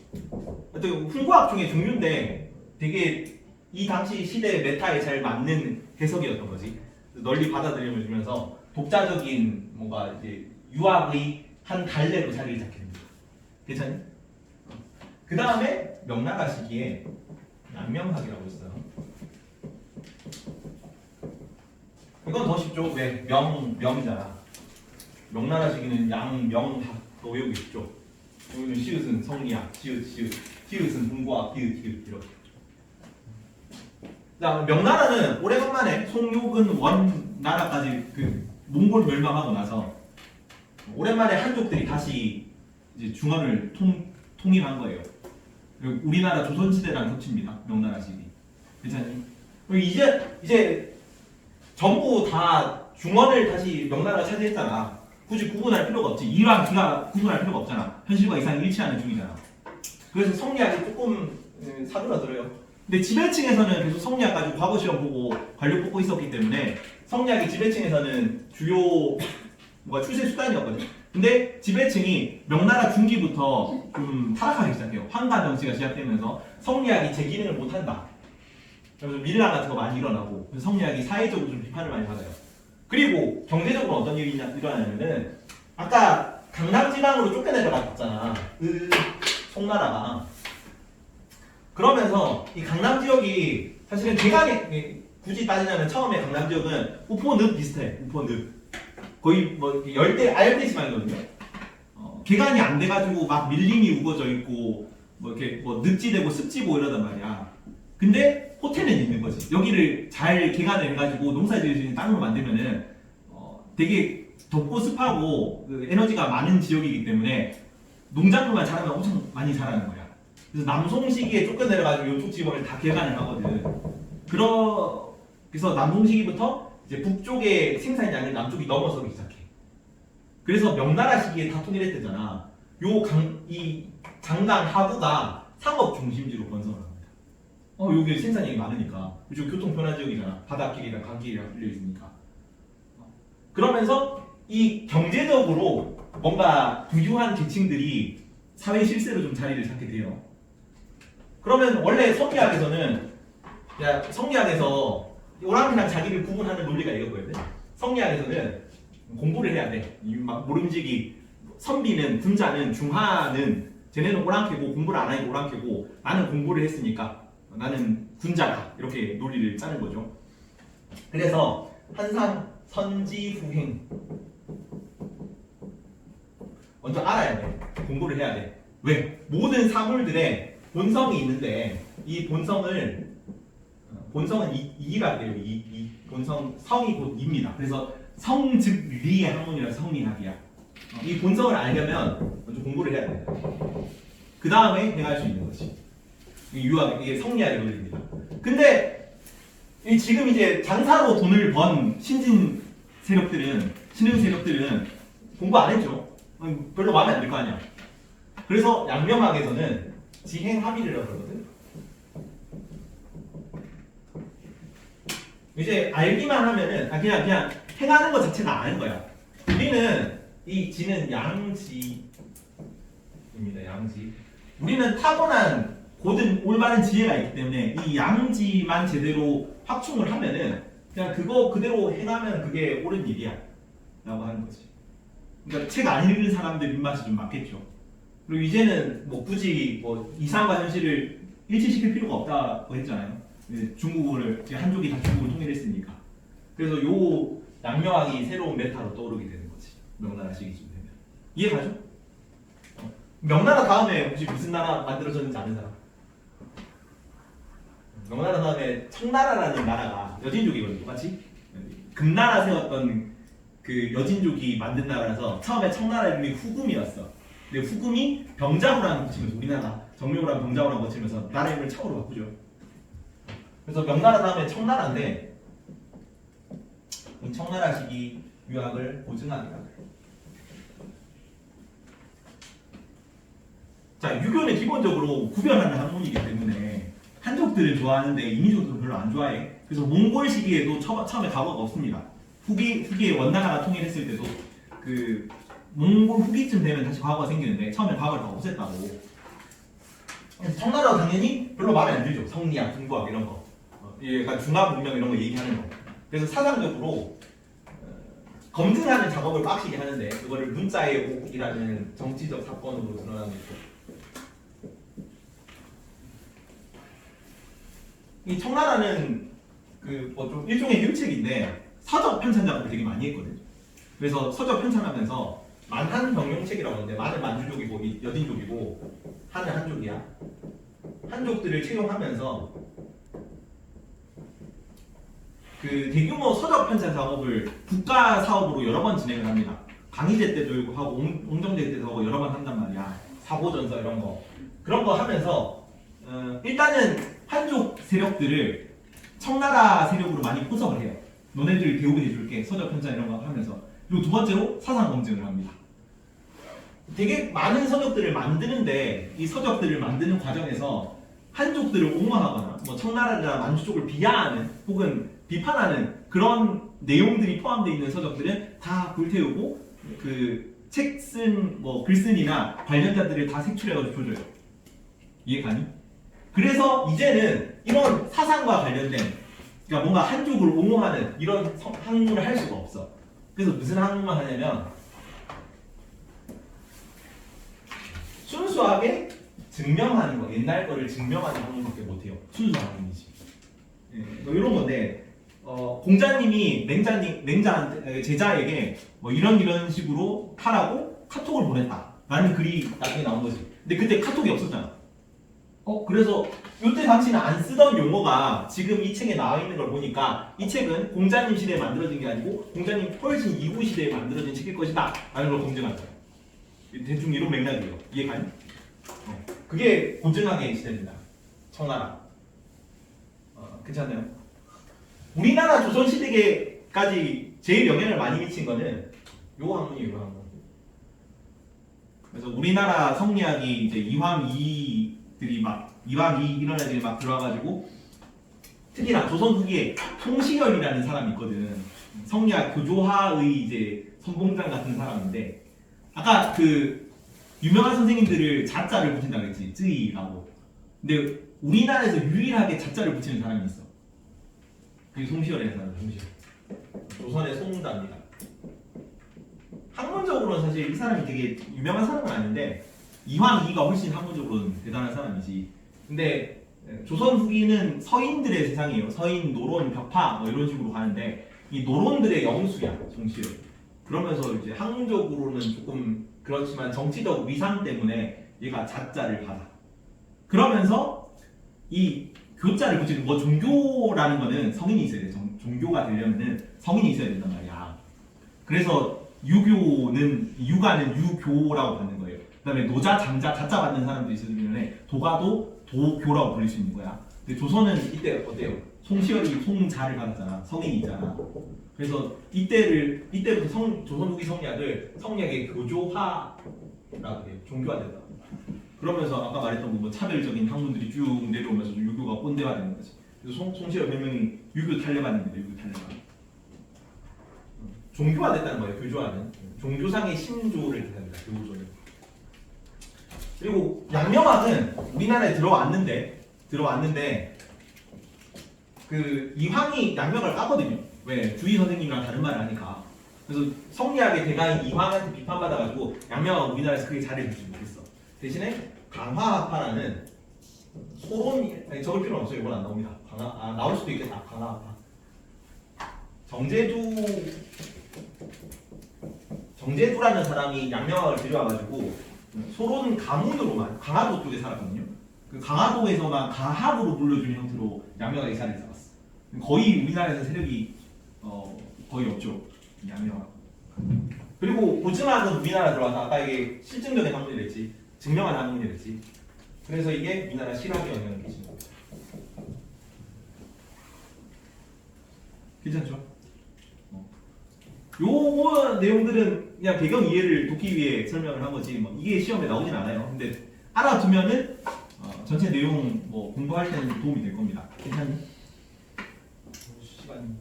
어떤 훈구학 중에 종류인데 되게 이 당시 시대 메타에 잘 맞는 해석이었던 거지. 널리 받아들임을 주면서 독자적인 뭔가 이제 유학의 한 갈래로 자리를 잡게 됩니다. 괜찮니? 그 다음에 명나라 시기에 양명학이라고 있어요. 이건 더 쉽죠. 왜? 명이잖아. 명나라 시기는 양명학 더 외우기 쉽죠. 여기는 시읒은 성리학, 히읗은 분고학, 히읗 이렇게. 자, 명나라는 오래간만에 송유근 원나라까지 그 몽골 멸망하고 나서 오랜만에 한족들이 다시 이제 중원을 통일한 거예요. 그리고 우리나라 조선시대랑 겹칩니다. 명나라 시기. 괜찮니? 이제 전부 다 중원을 다시 명나라가 차지했잖아. 굳이 구분할 필요가 없지. 이랑 기가 구분할 필요가 없잖아. 현실과 이상이 일치하는 중이잖아. 그래서 성리학이 조금 사그라들어요. 근데 지배층에서는 계속 성리학 가지고 과거 시험 보고 관료 뽑고 있었기 때문에 성리학이 지배층에서는 주요 출세 수단이었거든요. 근데 지배층이 명나라 중기부터 좀 타락하기 시작해요. 황가 정치가 시작되면서 성리학이 제 기능을 못한다. 그래서 밀란 같은 거 많이 일어나고 그래서 성리학이 사회적으로 좀 비판을 많이 받아요. 그리고 경제적으로 어떤 일이 일어나냐면은 아까 강남 지방으로 쫓겨내려갔잖아. 송나라가. 그러면서 이 강남 지역이 사실은 개간이 굳이 따지자면 처음에 강남 지역은 우포늪 비슷해. 우포늪. 거의 뭐 열대 아열대 지방이거든요. 개간이 안 돼가지고 막 밀림이 우거져 있고 뭐 이렇게 뭐 늪지대고 습지고 이러단 말이야. 근데 호텔은 있는 거지. 여기를 잘 개간을 해가지고 농사 지을 수 있는 땅으로 만들면은 되게 덥고 습하고 그 에너지가 많은 지역이기 때문에 농작물만 자라면 엄청 많이 자라는 거야. 그래서 남송 시기에 쫓겨내려가지고 이쪽 지역을 다 개간을 하거든. 그래서 남송 시기부터 이제 북쪽의 생산량을 남쪽이 넘어서기 시작해. 그래서 명나라 시기에 다 통일했대잖아. 이 장강 하구가 상업 중심지로 건설을 합니다. 여기 생산량이 많으니까. 이쪽 교통 편한 지역이잖아. 바닷길이랑 강길이랑 뚫려 있으니까. 그러면서 이 경제적으로 뭔가 부유한 계층들이 사회 실세로 좀 자리를 잡게 돼요. 그러면 원래 성리학에서는 성리학에서 오랑캐랑 자기를 구분하는 논리가 이거거든. 성리학에서는 공부를 해야 돼. 막 모름지기 선비는 군자는 중하는 쟤네는 오랑캐고 공부를 안 하니까 오랑캐고 나는 공부를 했으니까 나는 군자다. 이렇게 논리를 짜는 거죠. 그래서 항상 선지후행 먼저 알아야 돼. 공부를 해야 돼. 왜? 모든 사물들의 본성이 있는데 이 본성은 이라 돼요. 이 본성 성이 곧 이입니다. 그래서 성 즉 리의 학문이라 성리학이야. 이 본성을 알려면 먼저 공부를 해야 돼. 그 다음에 행할 수 있는 것이 이게 성리학의 논리입니다. 근데 지금 이제 장사로 돈을 번 신진 세력들은 신흥 세력들은 공부 안 했죠. 별로 마음에 안 들 거 아니야. 그래서 양명학에서는 지행합의를 그러거든. 이제 알기만 하면은 그냥 행하는 것 자체가 아는 거야. 우리는 이 지는 양지입니다. 양지. 우리는 타고난 고든 올바른 지혜가 있기 때문에 이 양지만 제대로 확충을 하면은 그냥 그거 그대로 행하면 그게 옳은 일이야 라고 하는 거지. 그러니까 책 안 읽은 사람들 입맛이 좀 맞겠죠. 그리고 이제는 뭐 굳이 뭐 이상과 현실을 일치시킬 필요가 없다고 했잖아요. 중국어를 한족이 다 중국을 통일했으니까. 그래서 요 양명학이 새로운 메타로 떠오르게 되는 거지. 명나라 시기쯤 되면. 이해가죠? 명나라 다음에 혹시 무슨 나라 만들어졌는지 아는 사람? 명나라 다음에 청나라라는 나라가 여진족이거든요. 똑같이 금나라 세웠던 그 여진족이 만든 나라라서 처음에 청나라 이름이 후금이었어. 근데 후금이 병자호란 거치면서 우리나라 정묘호란 병자호란 거치면서 나라 이름을 청으로 바꾸죠. 그래서 명나라 다음에 청나라인데 이 청나라 시기 유학을 보증합니다. 자, 유교는 기본적으로 구별하는 학문이기 때문에 한족들을 좋아하는데 이민족들은 별로 안 좋아해. 그래서 몽골 시기에도 처음에 과거가 없습니다. 후기에 원나라가 통일했을 때도 그 몽골 후기쯤 되면 다시 과거가 생기는데 처음에 과거를 다 없앴다고. 그래서 청나라가 당연히 별로 마음에 안 들죠. 성리학, 중고학 이런 거. 약간 중화 문명 이런 거 얘기하는 거. 그래서 사상적으로 검증하는 작업을 빡시게 하는데 그거를 문자의 옥이라는 정치적 사건으로 드러나는 거죠. 이 청나라는 그 뭐 좀 일종의 해유책인데 서적 편찬 작업을 되게 많이 했거든. 그래서 서적 편찬하면서 만한 병용책이라고 하는데 만은 만주족이고 여진족이고 한은 한족이야. 한족들을 채용하면서 그 대규모 서적 편찬 작업을 국가 사업으로 여러 번 진행을 합니다. 강희제 때도 하고 옹정제 때도 하고 여러 번 한단 말이야. 사고전서 이런 거 그런 거 하면서 일단은 한족 세력들을 청나라 세력으로 많이 포섭을 해요. 너네들 배우게 해줄게 서적 편찬 이런 거 하면서. 그리고 두 번째로 사상 검증을 합니다. 되게 많은 서적들을 만드는데 이 서적들을 만드는 과정에서 한족들을 옹호하거나 뭐 청나라나 만주 쪽을 비하하는 혹은 비판하는 그런 내용들이 포함되어 있는 서적들은 다 불태우고 그 책 쓴 뭐 글쓴이나 관련자들을 다 색출해가지고 조져요. 이해 가니? 그래서 이제는 이런 사상과 관련된 그러니까 뭔가 한족을 옹호하는 이런 학문을 할 수가 없어. 그래서 무슨 학문만 하냐면 순수하게 증명하는 거, 옛날 거를 증명하는 학문밖에 못해요. 순수 학문이지. 예, 뭐 이런 건데 공자님이 제자에게 뭐 이런 식으로 하라고 카톡을 보냈다라는 글이 나중에 나온 거지. 근데 그때 카톡이 없었잖아. 그래서 이때 당시는 안 쓰던 용어가 지금 이 책에 나와 있는 걸 보니까 이 책은 공자님 시대에 만들어진 게 아니고 공자님 훨씬 이후 시대에 만들어진 책일 것이다 라는 걸 검증한 거야. 대충 이런 맥락이에요. 이해가니? 그게 고증학의 시대입니다. 청나라. 괜찮나요? 우리나라 조선시대까지 제일 영향을 많이 미친 거는 요 학문이에요. 요 학문. 그래서 우리나라 성리학이 이제 이황이들이 막 이황이 이런 애들이 막 들어와가지고 특히나 조선 후기에 송시열이라는 사람이 있거든. 성리학 교조화의 이제 선봉장 같은 사람인데 아까 그 유명한 선생님들을 자자를 붙인다 그랬지. 쯔이라고. 근데 우리나라에서 유일하게 자자를 붙이는 사람이 있어. 그게 송시열이라는 사람. 송시열. 조선의 송다입니다. 학문적으로는 사실 이 사람이 되게 유명한 사람은 아닌데 이황이가 훨씬 학문적으로는 대단한 사람이지. 근데 조선 후기는 서인들의 세상이에요. 서인, 노론, 벽파 뭐 이런 식으로 가는데 이 노론들의 영수야 송시열. 그러면서 이제 학문적으로는 조금 그렇지만 정치적 위상 때문에 얘가 자자를 받아. 그러면서 이 교자를 붙이는 뭐 종교라는 거는 성인이 있어야 돼. 종교가 되려면은 성인이 있어야 된단 말이야. 그래서 유교는 유가는 유교라고 받는 거예요. 그다음에 노자, 장자, 자자 받는 사람도 있기 때문에 도가도 도교라고 불릴 수 있는 거야. 근데 조선은 이때 어때요? 송시열이 송자를 받았잖아. 성인이잖아. 그래서 이때부터 조선 후기 성리학을 성리학의 교조화라고 해요. 종교화된다. 그러면서 아까 말했던 뭐 차별적인 학문들이 쭉 내려오면서 유교가 꼰대화되는 거지. 그래서 송시열 별명이 유교 탈레반입니다. 유교 탈레반. 종교화됐다는 거예요. 교조화는 종교상의 신조를 뜻합니다. 교조는. 그리고 양명학은 우리나라에 들어왔는데 그 이황이 양명을 까거든요. 왜? 주의 선생님이랑 다른 말을 하니까. 그래서 성리학의 대가인 이황한테 비판받아가지고 양명학은 우리나라에서 크게 자리를 못했어. 대신에 강화학파라는 소론 적을 필요는 없어요. 이건 안 나옵니다. 나올 수도 있겠다. 강화학파. 정제두라는 사람이 양명학을 들여와가지고 소론 가문으로만 강화도 쪽에 살았거든요. 그 강화도에서만 가학으로 불려주는 형태로 양명학이 자리를 잡았어. 거의 우리나라에서 세력이 거의 없죠. 양명학. 그리고 고증학은 우리나라 들어와서 아까 이게 실증적인 학문이랬지, 증명한 학문이랬지. 그래서 이게 우리나라 실학에 영향을 끼치는 거죠. 괜찮죠? 요 내용들은 그냥 배경 이해를 돕기 위해 설명을 한 거지 뭐 이게 시험에 나오진 않아요. 근데 알아두면은 전체 내용 뭐 공부할 때는 도움이 될 겁니다. 괜찮니? 시간이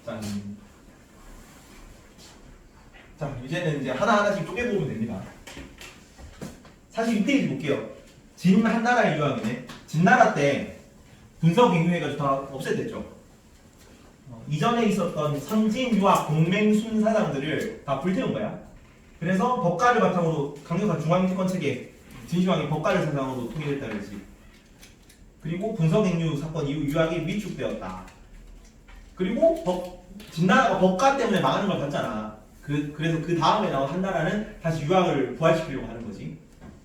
짠. 자 이제는 이제 하나하나씩 쪼개보면 됩니다. 사실 6페이지 볼게요. 진한나라의 유학이네. 진나라 때 군사경유해가지고 다 없애됐죠. 이전에 있었던 선진 유학 공맹순 사상들을 다 불태운 거야. 그래서 법가를 바탕으로 강력한 중앙집권 체계 진시황이 법가를 사상으로 통일했다 그랬지. 그리고 분석행유 사건 이후 유학이 위축되었다. 그리고 진나라가 법과 때문에 망하는 걸 봤잖아. 그래서 그 다음에 나온 한나라는 다시 유학을 부활시키려고 하는 거지.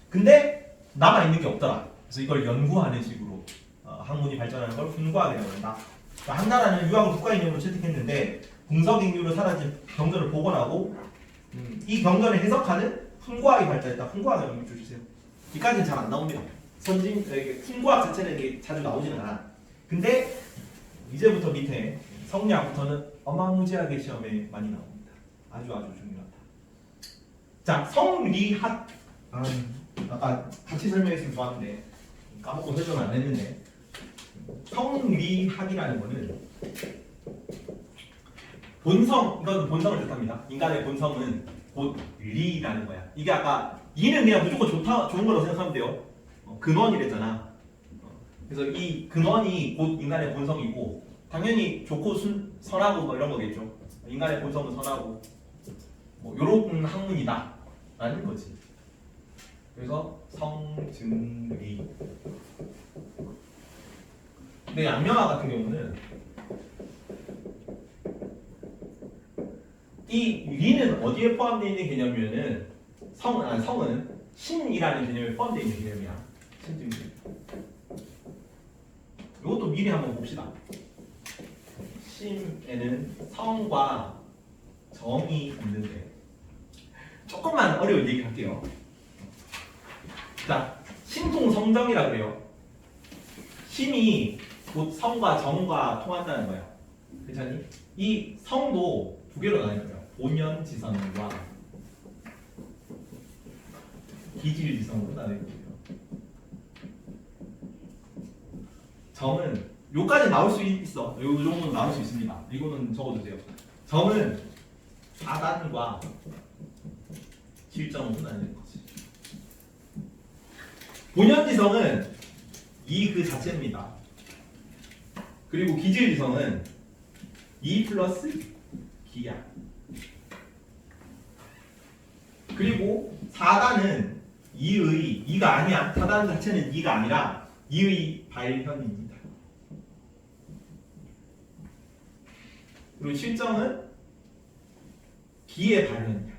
근데 남아있는 게 없더라. 그래서 이걸 연구하는 식으로 학문이 발전하는 걸 훈구하게 된다. 그러니까 한나라는 유학을 국가이념으로 채택했는데 분석행유로 사라진 경전을 복원하고 이 경전을 해석하는 훈구학이 발달했다. 훈구학을 연구 주세요. 여기까지는 잘 안 나옵니다. 훈구학 자체는 이게 자주 나오지는 않아. 근데 이제부터 밑에 성리학부터는 어마무지하게 시험에 많이 나옵니다. 아주 중요하다. 자, 성리학. 아까 같이 설명했으면 좋았는데 까먹고 설명 안 했는데 성리학이라는 거는 이건 본성을 뜻합니다. 인간의 본성은 곧 리라는 거야. 이게 아까 이는 그냥 무조건 좋은 거라고 생각하면 돼요. 근원이랬잖아. 그래서 이 근원이 곧 인간의 본성이고 당연히 좋고 선하고 뭐 이런 거겠죠. 인간의 본성은 선하고 뭐 요런 학문이다 라는 거지. 그래서 성증리. 근데 양명화 같은 경우는 이 리는 어디에 포함되어 있는 개념이면은 성은 신이라는 개념에 포함되어 있는 개념이야. 신증리. 이것도 미리 한번 봅시다. 심에는 성과 정이 있는데 조금만 어려운 얘기 할게요. 자, 신통성정이라 그래요. 심이 곧 성과 정과 통한다는 거야. 괜찮니? 이 성도 두 개로 나뉘어요. 본연지성과 기질지성으로 나뉘거든요. 정은 요까지 나올 수 있어. 요 정도는 나올 수 있습니다. 이거는 적어주세요. 정은 사단과 실정으로 나뉘는 거지. 본연지성은 이 그 자체입니다. 그리고 기질지성은 이 플러스 기야. 그리고 사단은 이가 아니야. 사단 자체는 이가 아니라 이의 발현입니다. 그리고 실정은 기의 발현이야.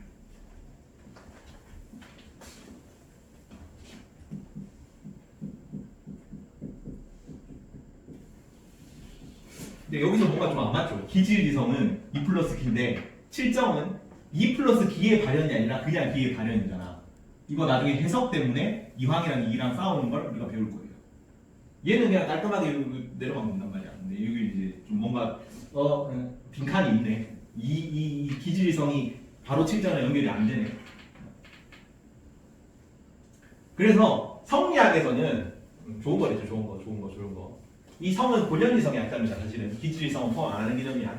근데 여기서 뭔가 좀 안 맞죠? 기질이성은 2 플러스 기인데 실정은 2 플러스 기의 발현이 아니라 그냥 기의 발현이잖아. 이거 나중에 해석 때문에 이황이랑 이랑 싸우는 걸 우리가 배울 거예요. 얘는 그냥 깔끔하게 내려가면 된단 말이야. 근데 여기 이제 좀 뭔가 빈칸이 있네. 이 기질이성이 바로 실정에 연결이 안 되네. 그래서 성리학에서는 좋은 거랬죠. 좋은 거. 이 성은 본연지성이 약자입니다. 사실은 기질성은 포함 안 하는 개념이야.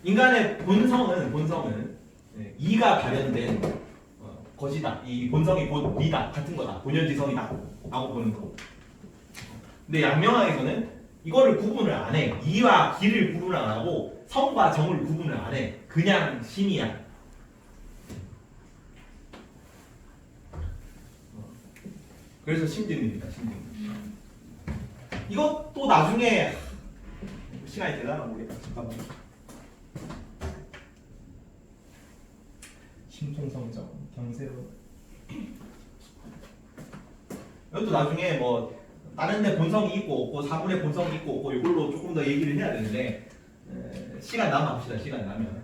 인간의 본성은 이가 발현된 것이다. 이 본성이 곧 리다 같은 거다. 본연지성이다 라고 보는 거. 근데 양명학에서는 이거를 구분을 안 해. 이와 기를 구분을 안 하고 성과 정을 구분을 안 해. 그냥 심이야. 그래서 심증입니다. 심증. 이것도 나중에 시간이 되려나 모르겠다. 잠깐만. 신통성정, 경세로. 이것도 나중에 뭐 다른 데 본성이 있고 없고 사분의 본성이 있고 없고 이걸로 조금 더 얘기를 해야 되는데 시간 나면 합시다. 시간 나면.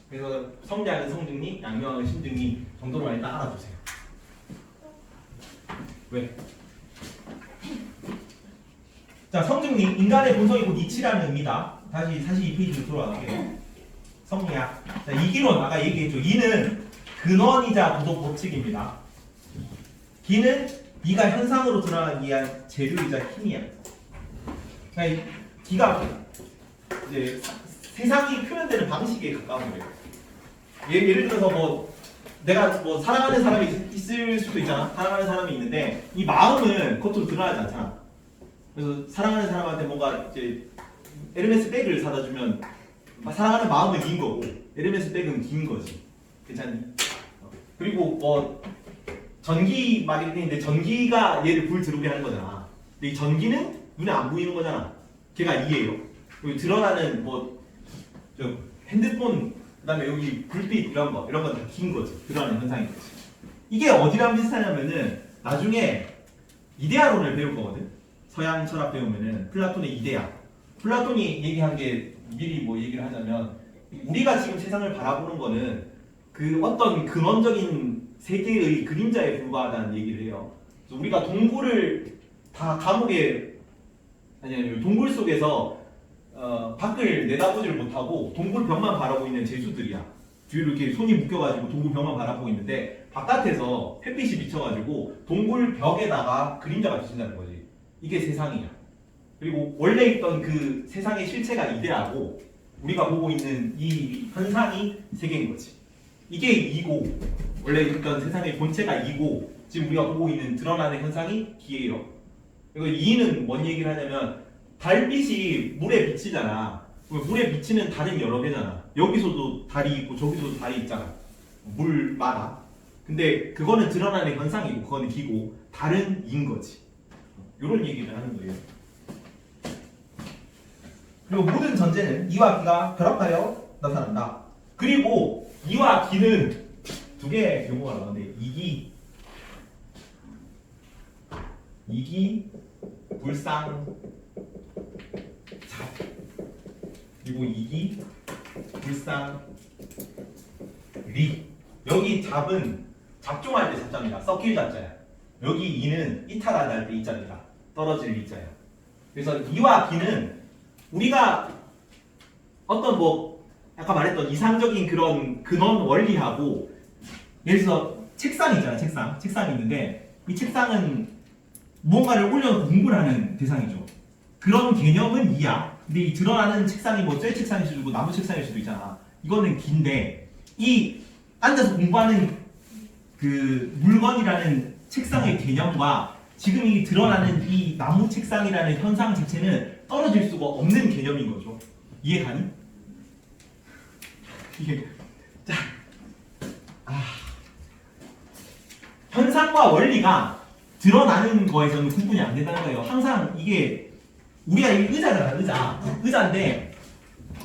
그래서 성리학은 성증리, 양명학은 심증리 정도로만 일단 알아두세요. 왜? 자, 성증리, 인간의 본성이 곧 이치라는 의미다. 다시 42페이지로 돌아갈게요. 성리학. 자, 이기론 아까 얘기했죠. 이는 근원이자 도덕 법칙입니다. 기는 이가 현상으로 드러나기 위한 재료이자 힘이야. 그러니까 기가 이제 세상이 표현되는 방식에 가까운 거예요. 예를 들어서 뭐 내가 뭐 사랑하는 사람이 있을 수도 있잖아. 사랑하는 사람이 있는데 이 마음은 겉으로 드러나지 않잖아. 그래서 사랑하는 사람한테 뭔가 이제 에르메스 백을 사다 주면 사랑하는 마음은 긴 거고 에르메스 백은 긴 거지. 괜찮니? 그리고 뭐 전기 막 이렇게 있는데 전기가 얘를 불 들어오게 하는 거잖아. 근데 이 전기는 눈에 안 보이는 거잖아. 걔가 2예요. 여기 드러나는 뭐 저 핸드폰 그다음에 여기 불빛 이런 건 다 긴 거지. 드러나는 현상인 거지. 이게 어디랑 비슷하냐면은 나중에 이데아론을 배울 거거든. 서양 철학 배우면은 플라톤의 이데아. 플라톤이 얘기한 게 미리 뭐 얘기를 하자면 우리가 지금 세상을 바라보는 거는 그 어떤 근원적인 세계의 그림자에 불과하다는 얘기를 해요. 그래서 우리가 동굴을 다 감옥에 아니 동굴 속에서 밖을 내다보지를 못하고 동굴 벽만 바라보고 있는 제수들이야. 뒤로 이렇게 손이 묶여가지고 동굴 벽만 바라보고 있는데 바깥에서 햇빛이 비쳐가지고 동굴 벽에다가 그림자가 비친다는 거지. 이게 세상이야. 그리고 원래 있던 그 세상의 실체가 이데아고 우리가 보고 있는 이 현상이 세계인 거지. 이게 이고 원래 있던 세상의 본체가 이고 지금 우리가 보고 있는 드러나는 현상이 기예요. 그리고 이는 뭔 얘기를 하냐면 달빛이 물에 비치잖아. 물에 비치는 달은 여러 개잖아. 여기서도 달이 있고 저기서도 달이 있잖아. 물마다. 근데 그거는 드러나는 현상이고 그거는 기고 달은 인 거지. 이런 얘기를 하는 거예요. 그리고 모든 전제는 이와 기가 결합하여 나타난다. 그리고 이와 기는 두 개의 경우가 나오는데 이기 불상 잡 그리고 이기 불상 리. 여기 잡은 작종할 때 잡자입니다. 섞일 잡자야. 여기 이는 이탈할 때 이자입니다. 떨어질 이자야. 그래서 이와 기는 우리가 어떤 뭐 아까 말했던 이상적인 그런 근원 원리하고 예를 들어서 책상이잖아. 책상이 있는데 이 책상은 무언가를 올려서 공부를 하는 대상이죠. 그런 개념은 이야. 근데 이 드러나는 책상이 뭐 쇠 책상일 수도 있고 나무 책상일 수도 있잖아. 이거는 기인데 이 앉아서 공부하는 그 물건이라는 책상의 개념과 지금 이 드러나는 이 나무 책상이라는 현상 자체는 떨어질 수가 없는 개념인 거죠. 이해 가니? 이게 자, 현상과 원리가 드러나는 거에서는 구분이 안 된다는 거예요. 항상 이게 우리가 이 의자잖아. 의자인데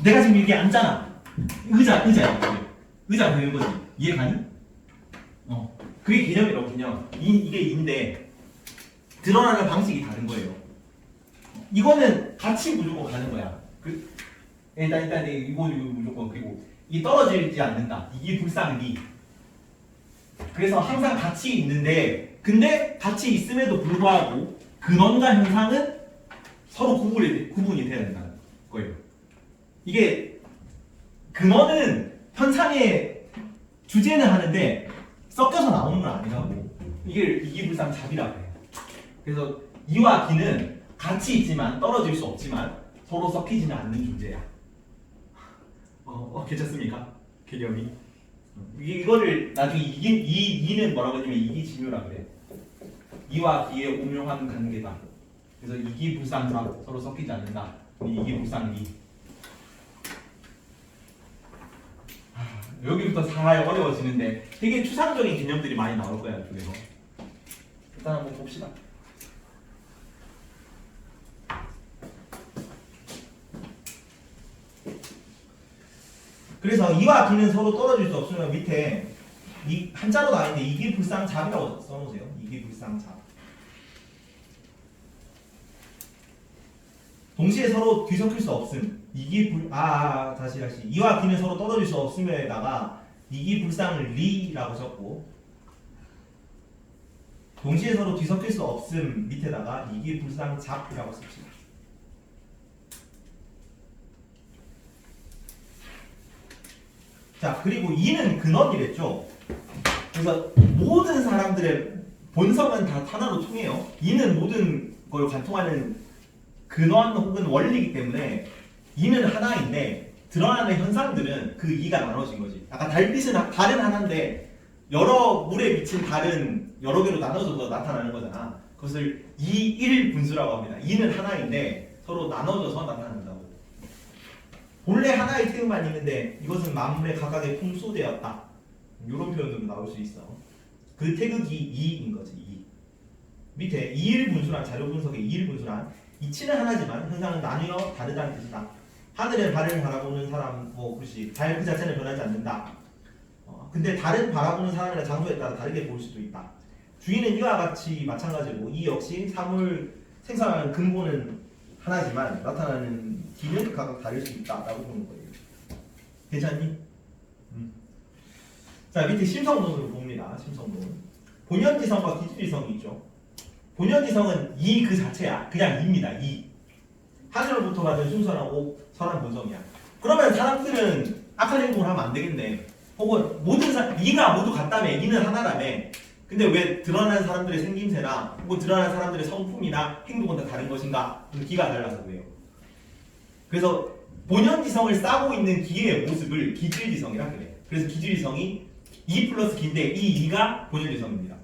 내가 지금 이렇게 앉잖아. 의자야. 의자가 되는 거지. 이해 가니? 그게 개념이라고 개념. 이게 인데 드러나는 방식이 다른 거예요. 이거는 같이 무조건 가는 거야. 일단 이거 무조건 그리고 이 떨어지지 않는다. 이게 불상리. 그래서 항상 같이 있는데 근데 같이 있음에도 불구하고 근원과 현상은 서로 구분이 돼야 된다는 거예요. 이게 근원은 현상의 주제는 하는데 섞여서 나오는 건 아니라고. 이게 이기불상 잡이라고 해요. 그래서 이와 기는 같이 있지만 떨어질 수 없지만 서로 섞이지는 않는 존재야. 괜찮습니까? 개념이. 이거를 나중에 이는 뭐라고 하냐면 이기진묘라고 그래. 이와 기의 오묘한 관계다. 그래서 이기불상잡 서로 섞이지 않는다. 이기불상리. 여기부터 상하이 어려워지는데 되게 추상적인 개념들이 많이 나올 거야 이쪽에서. 일단 한번 봅시다. 그래서 이와 기는 서로 떨어질 수 없으면 밑에 이 한자로 나와 있는데 이기불상잡이라고 써놓으세요. 이기불상잡. 동시에 서로 뒤섞일 수 없음. 다시 이와 기는 서로 떨어질 수 없음에다가 이기불상리라고 적고 동시에 서로 뒤섞일 수 없음 밑에다가 이기불상잡이라고 씁시다. 자, 그리고 이는 근원이랬죠. 그래서 모든 사람들의 본성은 다 하나로 통해요. 이는 모든 걸 관통하는 근원 혹은 원리이기 때문에 이는 하나인데 드러나는 현상들은 그 이가 나눠진 거지. 아까 달빛은 달은 하나인데 여러 물에 비친 달은 여러 개로 나눠져서 나타나는 거잖아. 그것을 2, 1 분수라고 합니다. 이는 하나인데 서로 나눠져서 나타난다고. 본래 하나의 태음만 있는데 이것은 만물의 각각에 풍수되었다. 이런 표현도 나올 수 있어. 그 태극이 2인 거지. 2. 밑에 이일 분수란 자료 분석의 이일 분수란 이치는 하나지만 형상은 나뉘어 다르다는 뜻이다. 하늘에 발을 바라보는 사람 뭐 그렇지 발 그 자체는 변하지 않는다. 근데 다른 바라보는 사람이나 장소에 따라 다르게 볼 수도 있다. 주인은 이와 같이 마찬가지고 이 역시 사물 생성하는 근본은 하나지만 나타나는 길은 각각 다를 수 있다라고 보는 거예요. 괜찮니? 자 밑에 심성론으로 봅니다. 심성론. 본연지성과 기질지성이 있죠. 본연지성은 이 그 자체야. 그냥 이입니다. 이. 하늘로부터 받은 순수한 선한 본성이야. 그러면 사람들은 악한 행동을 하면 안 되겠네. 혹은 모든 이가 모두 같다며 이는 하나라며. 근데 왜 드러나는 사람들의 생김새나 혹은 드러나는 사람들의 성품이나 행동은 다 다른 것인가? 기가 달라서 그래요. 그래서 본연지성을 싸고 있는 기의 모습을 기질지성이라 그래. 그래서 기질지성이 2 플러스 기인데 이 2가 본연지성입니다.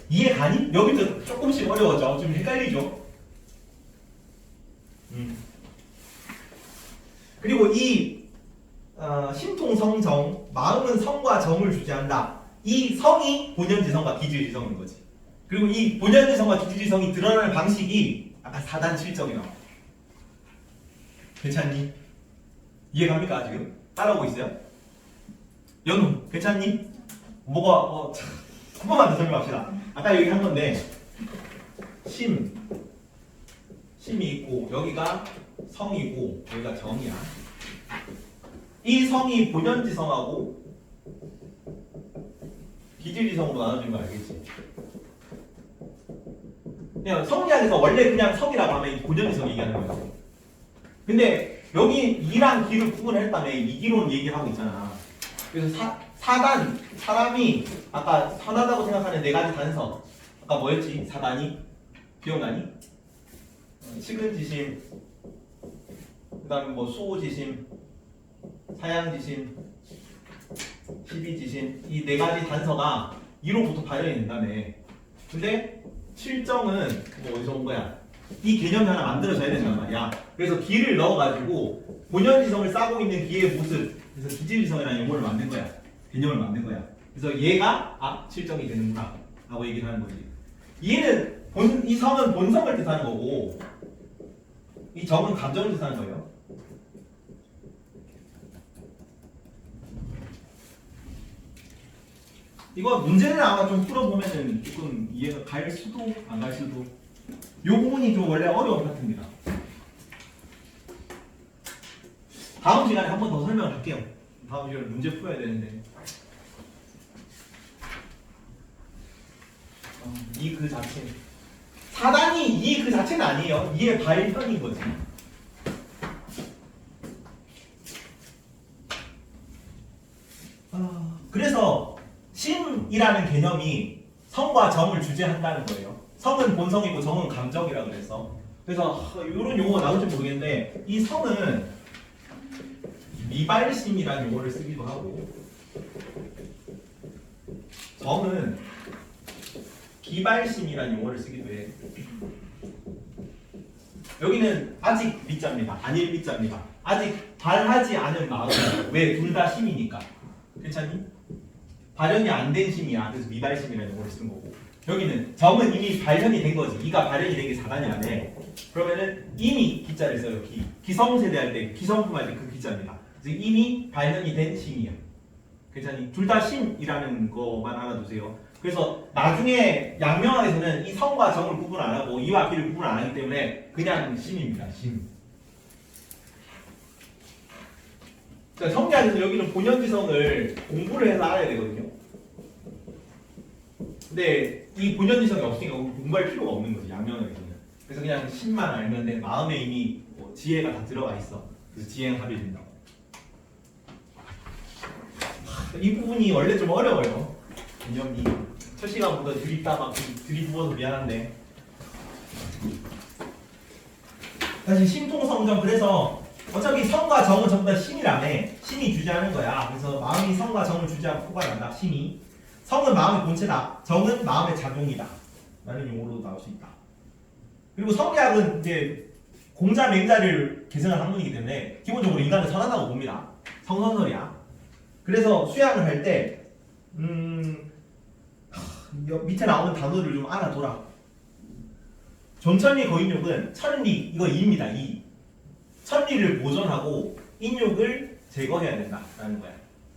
이해 가니? 여기서 조금씩 어려워져. 좀 헷갈리죠? 그리고 이 신통성정, 마음은 성과 정을 주재한다. 이 성이 본연지성과 기질지성인 거지. 그리고 이 본연지성과 기질지성이 드러나는 방식이 아까 4단 7정이 나와. 괜찮니? 이해갑니까 지금? 따라오고 있어요? 연우 괜찮니? 뭐가 한 번만 더 설명합시다. 아까 여기 한 건데 심이 있고 여기가 성이고 여기가 정이야. 이 성이 본연지성하고 기질지성으로 나눠진 거 알겠지? 그냥 성리학에서 원래 그냥 성이라고 하면 본연지성 얘기하는 거지. 근데 여기 이랑 기를 구분했다며 이기론 얘기하고 있잖아. 그래서 사단 사람이 아까 선하다고 생각하는 4가지 단서 아까 뭐였지? 사단이 기억나니? 식은지심 그 다음에 뭐 수호지심 사양지심 십이지심 이 4가지 단서가 2로부터 발현이 된다며. 근데 7정은 뭐 어디서 온 거야? 이 개념이 하나 만들어져야 된단 말이야. 그래서 기를 넣어가지고 본연지성을 싸고 있는 기의 모습 그래서 기질지성이라는 용어를 만든 거야. 개념을 만든 거야. 그래서 얘가 7정이 되는구나 라고 얘기를 하는 거지. 얘는 이 성은 본성을 뜻하는 거고 이 정은 감정을 뜻하는 거예요. 이거 문제를 아마 좀 풀어보면은 조금 이해가 갈 수도 안 갈 수도. 요 부분이 좀 원래 어려운 파트입니다. 다음 시간에 한 번 더 설명을 할게요. 다음 시간에 문제 풀어야 되는데. 이 그 자체. 사단이 이 그 자체는 아니에요. 이의 발현인 거지. 그래서 심이라는 개념이 성과 정을 주재한다는 거예요. 성은 본성이고 정은 감정이라 그래서. 그래서 이런 용어가 나올지 모르겠는데 이 성은 미발심이라는 용어를 쓰기도 하고 정은 기발심이라는 용어를 쓰기도 해. 여기는 아직 미자입니다. 아닐 미자입니다. 아직 발하지 않은 마음이에요. 왜? 둘 다 심이니까. 괜찮니? 발현이 안 된 심이야. 그래서 미발심이라는 용어를 쓴 거고. 여기는 정은 이미 발현이 된 거지. 이가 발현이 된 게 사단이라네. 그러면은 이미 기자를 써요. 기성세대 할 때, 기성품 할 때 그 기자입니다. 그래서 이미 발현이 된 심이야. 괜찮니? 둘 다 심이라는 거만 알아두세요. 그래서 나중에 양명학에서는 이 성과 정을 구분 안 하고 이와 기를 구분 안 하기 때문에 그냥 심입니다. 심. 자, 성리학에서 여기는 본연지성을 공부를 해서 알아야 되거든요. 근데 이 본연지성이 없으니까 공부할 필요가 없는 거지, 양명학에서는. 그래서 그냥 심만 알면 돼. 마음에 이미 뭐 지혜가 다 들어가 있어. 그래서 지혜는 합이 된다고. 이 부분이 원래 좀 어려워요. 개념이. 첫 시간보다 들이다 막 들이부어서 미안한데. 다시 심통성정. 그래서 어차피 성과 정은 전부 다 심이라며. 심이 주재하는 거야. 그래서 마음이 성과 정을 주재하고 포괄한다. 심이. 성은 마음의 본체다. 정은 마음의 작용이다. 라는 용어로 나올 수 있다. 그리고 성리학은 이제 공자 맹자를 계승한 학문이기 때문에 기본적으로 인간은 선하다고 봅니다. 성선설이야. 그래서 수양을 할 때 밑에 나오는 단어를 좀 알아둬라. 존천리 고인욕은 천리, 이거 이입니다. 이. 천리를 보존하고 인욕을 제거해야 된다라는 거야.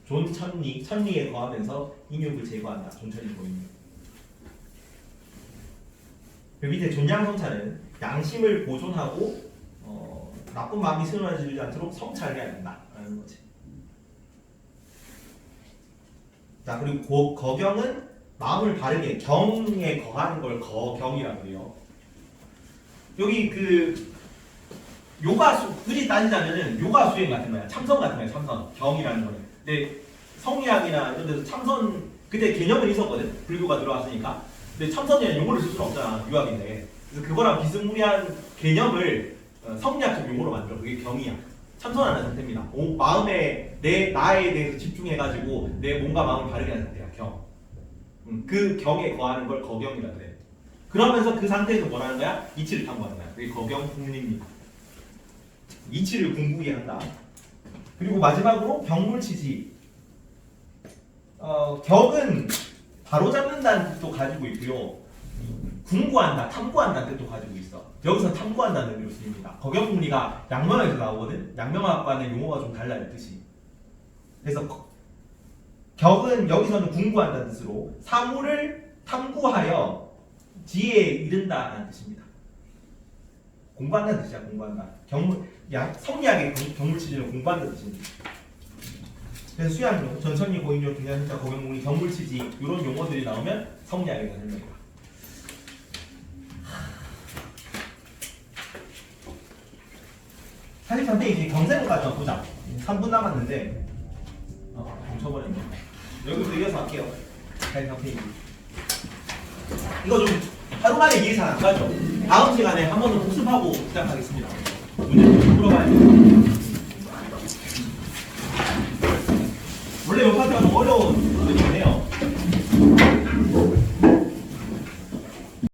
존천리, 천리에 거하면서 인욕을 제거한다. 존천리 고인욕. 그 밑에 존양성찰은 양심을 보존하고 나쁜 마음이 스며들지 않도록 성찰해야 된다라는 거지. 자, 그리고 거경은 마음을 바르게 경에 거하는 걸 거경이라고 해요. 여기 그 요가수, 굳이 따지자면은 요가 수행 같은 거야. 참선 같은 거야. 참선. 경이라는 거는. 근데 성리학이나 이런 데서 참선 그때 개념은 있었거든. 불교가 들어왔으니까. 근데 참선에는 용어를 쓸 수는 없잖아. 유학인데. 그래서 그거랑 비스무리한 개념을 성리학적 용어로 만들어. 그게 경이야. 참선하는 상태입니다. 마음에 나에 대해서 집중해가지고 내 몸과 마음을 바르게 하는 상태야. 경. 그 경에 거하는 걸 거경이라고 해. 그러면서 그 상태에서 뭐라는 거야? 이치를 탐구하는 거야. 그게 거경 국립입니다. 이치를 공부하게 한다. 그리고 마지막으로 경물치지. 격은 바로잡는다는 뜻도 가지고 있고요. 궁구한다, 탐구한다는 뜻도 가지고 있어. 여기서 탐구한다는 의미로 쓰입니다. 거경공리가 양명학에서 나오거든. 양명학과는 용어가 좀 달라요, 뜻이. 그래서 격은 여기서는 궁구한다는 뜻으로 사물을 탐구하여 지혜에 이른다라는 뜻입니다. 공부한다는 뜻이야, 공부한다. 성리학의 경물치지는 공부한다는 뜻입니다. 그래서 수양용, 전천리, 고인용, 등장신자, 거경공리, 경물치지 이런 용어들이 나오면 성리학에 관한 겁니다. 사실 전체 이제 경세론까지 보자. 3분 남았는데 멈춰버렸네. 여기부터 이어서 할게요. 페이지. 이거 좀 하루 만에 이해 잘 안 가죠? 다음 시간에 한 번 더 복습하고 시작하겠습니다. 문제 좀 풀어봐야 돼요. 원래 이 파트가 좀 어려운 문제인데